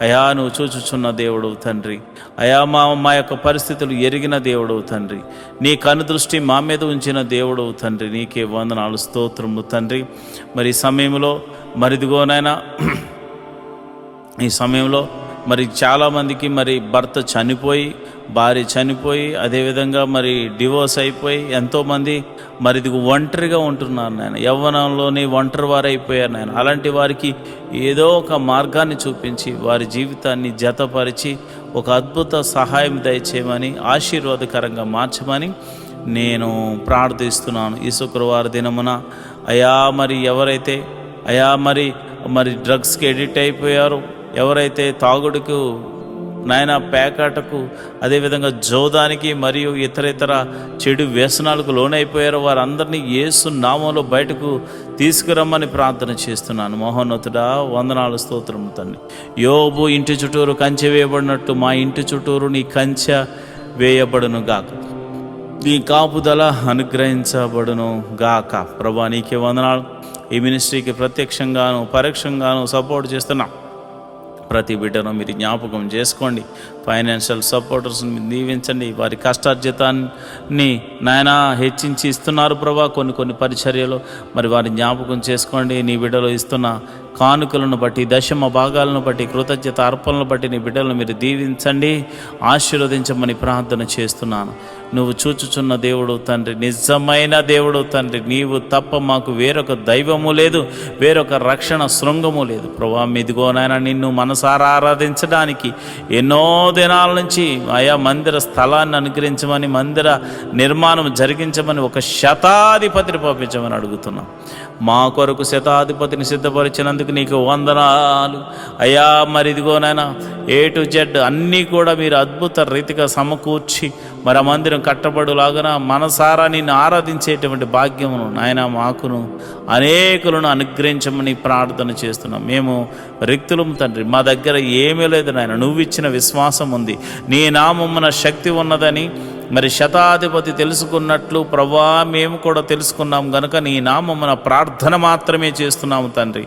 అయా నువ్వు చూచుచున్న దేవుడు తండ్రి. అయా మా యొక్క పరిస్థితులు ఎరిగిన దేవుడు తండ్రి. నీ కనుదృష్టి మా మీద ఉంచిన దేవుడు తండ్రి. నీకే వందనాలు, స్తోత్రములు తండ్రి. మరి ఈ సమయంలో మరిదిగోనైనా ఈ సమయంలో మరి చాలామందికి మరి భర్త చనిపోయి, భార్య చనిపోయి, అదేవిధంగా మరి డివోర్స్ అయిపోయి ఎంతోమంది మరి ఇది ఒంటరిగా ఉంటున్నారు నాయన. యవ్వనంలోని ఒంటరి వారు అయిపోయారు నాయన. అలాంటి వారికి ఏదో ఒక మార్గాన్ని చూపించి వారి జీవితాన్ని జతపరిచి ఒక అద్భుత సహాయం దయచేయమని, ఆశీర్వాదకరంగా మార్చమని నేను ప్రార్థిస్తున్నాను. ఈ శుక్రవారం దినమున అయా మరి ఎవరైతే అయా మరి డ్రగ్స్కి ఎడిక్ట్ అయిపోయారో, ఎవరైతే తాగుడుకు నాయన పేకాటకు, అదేవిధంగా జోదానికి మరియు ఇతర చెడు వ్యసనాలకు లోనైపోయారో వారందరినీ యేసు నామంలో బయటకు తీసుకురమ్మని ప్రార్థన చేస్తున్నాను. మహోన్నతుడా వందనాలు, స్తోత్రం తండ్రి. యోబు ఇంటి చుట్టూరు కంచె వేయబడినట్టు మా ఇంటి చుట్టూరు నీ కంచె వేయబడును గాక, నీ కాపుదల అనుగ్రహించబడును గాక. ప్రభా నీకే వందనాలు. ఈ మినిస్ట్రీకి ప్రత్యక్షంగాను పరోక్షంగాను సపోర్ట్ చేస్తున్నా ప్రతి బిడ్డను మీరు జ్ఞాపకం చేసుకోండి. ఫైనాన్షియల్ సపోర్టర్స్ని దీవించండి. వారి కష్టార్జితాన్ని నాయన హెచ్చించి ఇస్తున్నారు ప్రభా కొన్ని పరిచర్యలు. మరి వారి జ్ఞాపకం చేసుకోండి. నీ బిడ్డలు ఇస్తున్న కానుకలను బట్టి, దశమ భాగాలను బట్టి, కృతజ్ఞత అర్పణలను బట్టి నీ బిడ్డలను మీరు దీవించండి, ఆశీర్వదించమని ప్రార్థన చేస్తున్నాను. నువ్వు చూచుచున్న దేవుడు తండ్రి, నిజమైన దేవుడు తండ్రి. నీవు తప్ప మాకు వేరొక దైవము లేదు, వేరొక రక్షణ శృంగము లేదు ప్రభా. ఇదిగోనైనా నిన్ను మనసారా ఆరాధించడానికి ఎన్నో దినాల నుంచి ఆయా మందిర స్థలాన్ని అనుగ్రహించమని, మందిర నిర్మాణం జరిగించమని ఒక శతాధిపతిని పంపించమని అడుగుతున్నాం. మా కొరకు శతాధిపతిని సిద్ధపరిచినందుకు నీకు వందనాలు అయ్యా. మరి ఇదిగోనైనా A to Z అన్నీ కూడా మీరు అద్భుత రీతిగా సమకూర్చి మరి ఆ మందిరం కట్టబడులాగా మనసారా నిన్ను ఆరాధించేటువంటి భాగ్యమును నాయన మాకును అనేకులను అనుగ్రహించమని ప్రార్థన చేస్తున్నాం. మేము రిక్తులము తండ్రి, మా దగ్గర ఏమీ లేదు నాయన. నువ్వు ఇచ్చిన విశ్వాసం ఉంది, నీ నామమున శక్తి ఉన్నదని మరి శతాధిపతి తెలుసుకున్నట్లు ప్రభా మేము కూడా తెలుసుకున్నాం గనుక నీ నామమున ప్రార్థన మాత్రమే చేస్తున్నాము తండ్రి.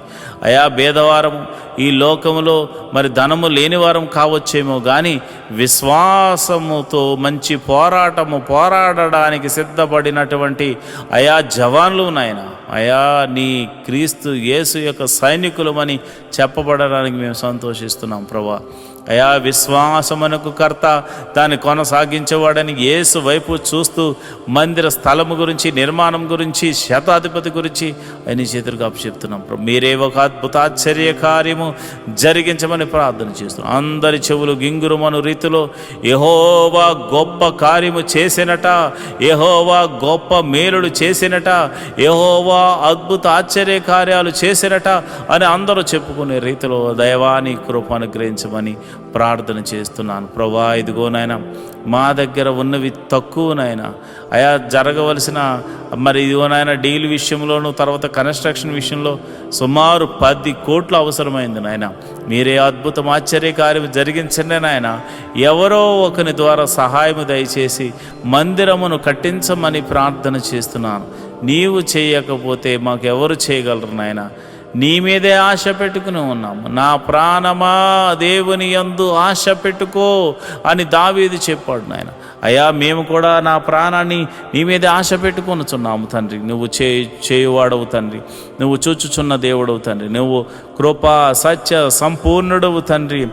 అయా భేదవారము ఈ లోకములో మరి ధనము లేనివారం కావచ్చేమో కానీ విశ్వాసముతో మంచి పోరాడడానికి సిద్ధపడినటువంటి అయా జవాన్లు నాయన, అయా నీ క్రీస్తు యేసు యొక్క సైనికులమని చెప్పబడడానికి మేము సంతోషిస్తున్నాం ప్రభా. అయా విశ్వాసమునకు కర్త, దాన్ని కొనసాగించేవాడని యేసు వైపు చూస్తూ మందిర స్థలము గురించి, నిర్మాణం గురించి, శతాధిపతి గురించి ఆయన చేతులకు అప్పచెప్తున్నాం. మీరే ఒక అద్భుత ఆశ్చర్య కార్యము జరిగించమని ప్రార్థన చేస్తున్నాం. అందరి చెవులు గింగురుమను రీతిలో యెహోవా గొప్ప కార్యము చేసినట, యెహోవా గొప్ప మేలులు చేసినట, యెహోవా అద్భుత ఆశ్చర్య కార్యాలు చేసినట అని అందరూ చెప్పుకునే రీతిలో దైవాని కృప అనుగ్రహించమని ప్రార్థన చేస్తున్నాను ప్రభా. ఇదిగోనైనా మా దగ్గర ఉన్నవి తక్కువనైనా అయా జరగవలసిన మరి ఇదిగోనైనా డీల్ విషయంలోనూ తర్వాత కన్స్ట్రక్షన్ విషయంలో సుమారు 10 కోట్లు అవసరమైంది నాయన. మీరే అద్భుతం ఆశ్చర్య కార్యం జరిగించండి నాయన. ఎవరో ఒకని ద్వారా సహాయము దయచేసి మందిరమును కట్టించమని ప్రార్థన చేస్తున్నాను. నీవు చేయకపోతే మాకెవరు చేయగలరు నాయన. నీ మీదే ఆశ పెట్టుకుని ఉన్నాము. నా ప్రాణమా దేవుని యందు ఆశ పెట్టుకో అని దావీదు చెప్పాడు నాయన. అయ్యా మేము కూడా నా ప్రాణాన్ని నీ మీదే ఆశ పెట్టుకొనుచున్నాము తండ్రి. నువ్వు చేయువాడవు తండ్రి, నువ్వు చూచుచున్న దేవుడవు తండ్రి, నువ్వు కృపా సత్య సంపూర్ణుడవు తండ్రి,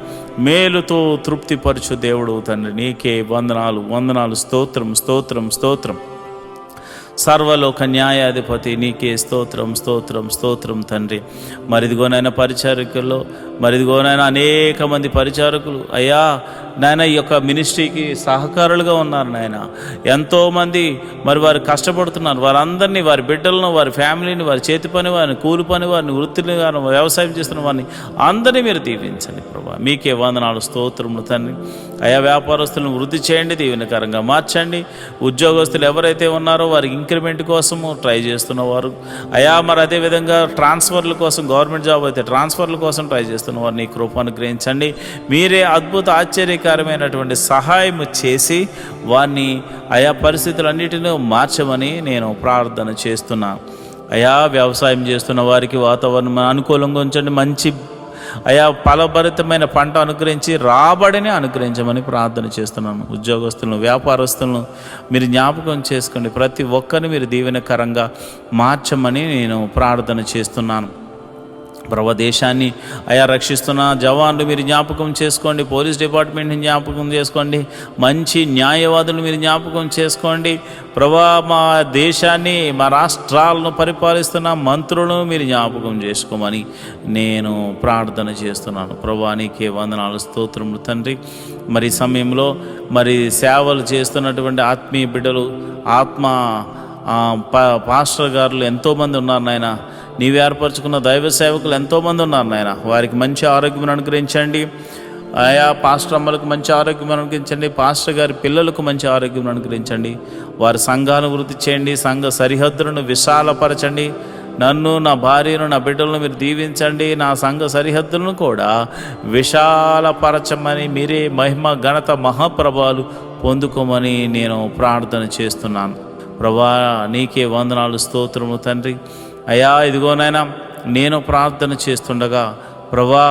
మేలుతో తృప్తిపరచు దేవుడవు తండ్రి. నీకే వందనాలు, స్తోత్రం. సర్వలోక న్యాయాధిపతి నీకే స్తోత్రం స్తోత్రం స్తోత్రం తండ్రి. మరిదిగోనైనా పరిచారకుల్లో మరిదిగోనైనా అనేక మంది పరిచారకులు అయ్యా నాయన ఈ యొక్క మినిస్ట్రీకి సహకారులుగా ఉన్నారు నాయన. ఎంతోమంది మరి వారు కష్టపడుతున్నారు. వారందరినీ, వారి బిడ్డలను, వారి ఫ్యామిలీని, వారి చేతి పని వారిని, కూలి పని వారిని, వృత్తిని వారిని, వ్యవసాయం చేస్తున్న వారిని అందరినీ మీరు దీవించండి ప్రభా. మీకే వందనాలు స్తోత్రములు తండ్రి. అయా వ్యాపారస్తులను వృద్ధి చేయండి, దీవెనకరంగా మార్చండి. ఉద్యోగస్తులు ఎవరైతే ఉన్నారో వారికి ఇంక్రిమెంట్ కోసము ట్రై చేస్తున్నవారు అయా, మరి అదేవిధంగా ట్రాన్స్ఫర్ల కోసం, గవర్నమెంట్ జాబ్ అయితే ట్రాన్స్ఫర్ల కోసం ట్రై చేస్తున్న వారిని కృపను గ్రహించండి. మీరే అద్భుత ఆశ్చర్యకరమైనటువంటి సహాయం చేసి వారిని ఆయా పరిస్థితులన్నిటినీ మార్చమని నేను ప్రార్థన చేస్తున్నాను. అయా వ్యవసాయం చేస్తున్న వారికి వాతావరణం అనుకూలంగా ఉంచండి. మంచి అయా ఫలభరితమైన పంట అనుగ్రహించి రాబడిని అనుగ్రహించమని ప్రార్థన చేస్తున్నాను. ఉద్యోగస్తులను, వ్యాపారస్తులను మీరు జ్ఞాపకం చేసుకోండి. ప్రతి ఒక్కరిని మీరు దీవెనకరంగా మార్చమని నేను ప్రార్థన చేస్తున్నాను. ప్రభు దేశాన్ని అయా రక్షిస్తున్న జవాన్లు మీరు జ్ఞాపకం చేసుకోండి. పోలీస్ డిపార్ట్మెంట్ని జ్ఞాపకం చేసుకోండి. మంచి న్యాయవాదులు మీరు జ్ఞాపకం చేసుకోండి. ప్రభా మా దేశాన్ని, మా రాష్ట్రాలను పరిపాలిస్తున్న మంత్రులను మీరు జ్ఞాపకం చేసుకోమని నేను ప్రార్థన చేస్తున్నాను. ప్రభా నీకే వందనాలు స్తోత్రములు తండ్రి. మరి సమయంలో మరి సేవలు చేస్తున్నటువంటి ఆత్మీయ బిడ్డలు, ఆత్మ పాస్టర్ గారులు ఎంతోమంది ఉన్నారు నాయన. నీవు ఏర్పరచుకున్న దైవ సేవకులు ఎంతోమంది ఉన్నారు నాయన. వారికి మంచి ఆరోగ్యం అనుగ్రహించండి. ఆయా పాస్టర్ అమ్మలకు మంచి ఆరోగ్యం అనుగ్రహించండి. పాస్టర్ గారి పిల్లలకు మంచి ఆరోగ్యం అనుగ్రహించండి. వారి సంఘాలను వృద్ధి చేయండి. సంఘ సరిహద్దులను విశాలపరచండి. నన్ను, నా భార్యను, నా బిడ్డలను మీరు దీవించండి. నా సంఘ సరిహద్దులను కూడా విశాలపరచమని మీరే మహిమ, ఘనత, మహాప్రభావాలు పొందుకోమని నేను ప్రార్థన చేస్తున్నాను. ప్రభా నీకే వందనాలు స్తోత్రము తండ్రి. అయ్యా ఇదిగోనైనా నేను ప్రార్థన చేస్తుండగా ప్రభా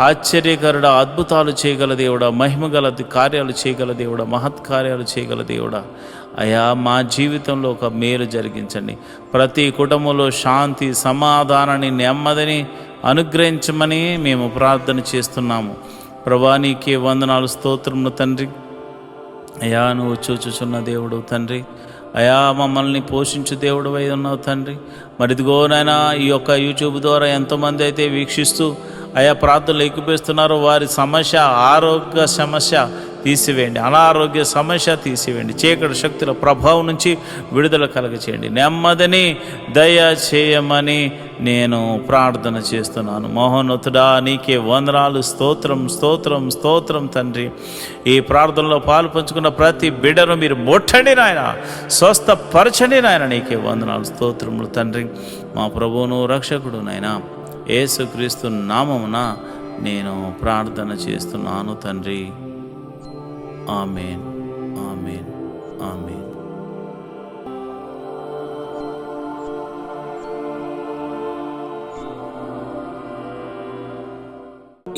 ఆశ్చర్యకరుడా, అద్భుతాలు చేయగల దేవుడా, మహిమగల కార్యాలు చేయగల దేవుడా, మహత్కార్యాలు చేయగల దేవుడా, అయ్యా మా జీవితంలో ఒక మేలు జరిగించండి. ప్రతి కుటుంబంలో శాంతి, సమాధానాన్ని, నెమ్మదిని అనుగ్రహించమని మేము ప్రార్థన చేస్తున్నాము. ప్రభా నీకే వందనాలు స్తోత్రములు తండ్రి. అయ్యా నువ్వు చూచుచున్న దేవుడు తండ్రి. అయా మమ్మల్ని పోషించు దేవుడు అయి ఉన్నావు తండ్రి. మరి ఇదిగోనైనా ఈ యొక్క యూట్యూబ్ ద్వారా ఎంతోమంది అయితే వీక్షిస్తూ అయా ప్రార్థనలు ఎక్కిపిస్తున్నారో వారి సమస్య, ఆరోగ్య సమస్య తీసివేయండి, అనారోగ్య సమస్య తీసివేయండి. చీకటి శక్తుల ప్రభావం నుంచి విడుదల కలగచేయండి. నెమ్మదిని దయ చేయమని నేను ప్రార్థన చేస్తున్నాను. మహోన్నతుడా నీకే వందనాలు స్తోత్రం స్తోత్రం స్తోత్రం తండ్రి. ఈ ప్రార్థనలో పాలు పంచుకున్న ప్రతి బిడ్డను మీరు ముట్టండి నాయన, స్వస్థపరచండి నాయన. నీకే వందనాలు స్తోత్రములు తండ్రి. మా ప్రభువును రక్షకుడు నాయన యేసుక్రీస్తు నామమున నేను ప్రార్థన చేస్తున్నాను తండ్రి. ఆమేన్, ఆమేన్, ఆమేన్.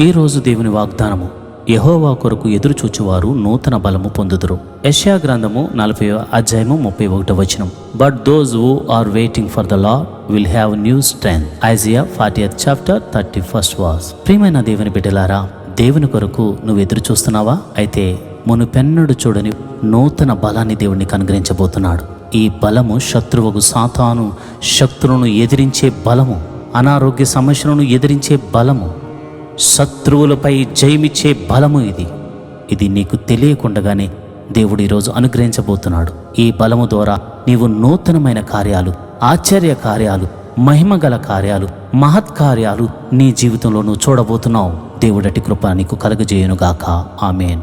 ఈరోజు దేవుని వాగ్దానము. యెహోవా కొరకు ఎదురు చూచువారు నూతన బలము పొందుదురు. యెషయా గ్రంథము 40వ అధ్యాయము 31వ వచనం. But those who are waiting for the Lord will have new strength. Isaiah 40th chapter 31st verse. ప్రియమైన దేవుని బిడ్డలారా, దేవుని కొరకు నువ్వు ఎదురు చూస్తున్నావా? అయితే మునుపెన్నడు చూడని నూతన బలాన్ని దేవుడిని అనుగ్రహించబోతున్నాడు. ఈ బలము శత్రువుకు సాతాను శత్రువును ఎదిరించే బలము, అనారోగ్య సమస్యలను ఎదిరించే బలము, శత్రువులపై జయమిచ్చే బలము. ఇది నీకు తెలియకుండగానే దేవుడు ఈరోజు అనుగ్రహించబోతున్నాడు. ఈ బలము ద్వారా నీవు నూతనమైన కార్యాలు, ఆశ్చర్య కార్యాలు, మహిమగల కార్యాలు, మహత్కార్యాలు నీ జీవితంలో నువ్వు చూడబోతున్నావు. దేవుడటి కృప నీకు కలుగజేయునుగాక. ఆమేన్.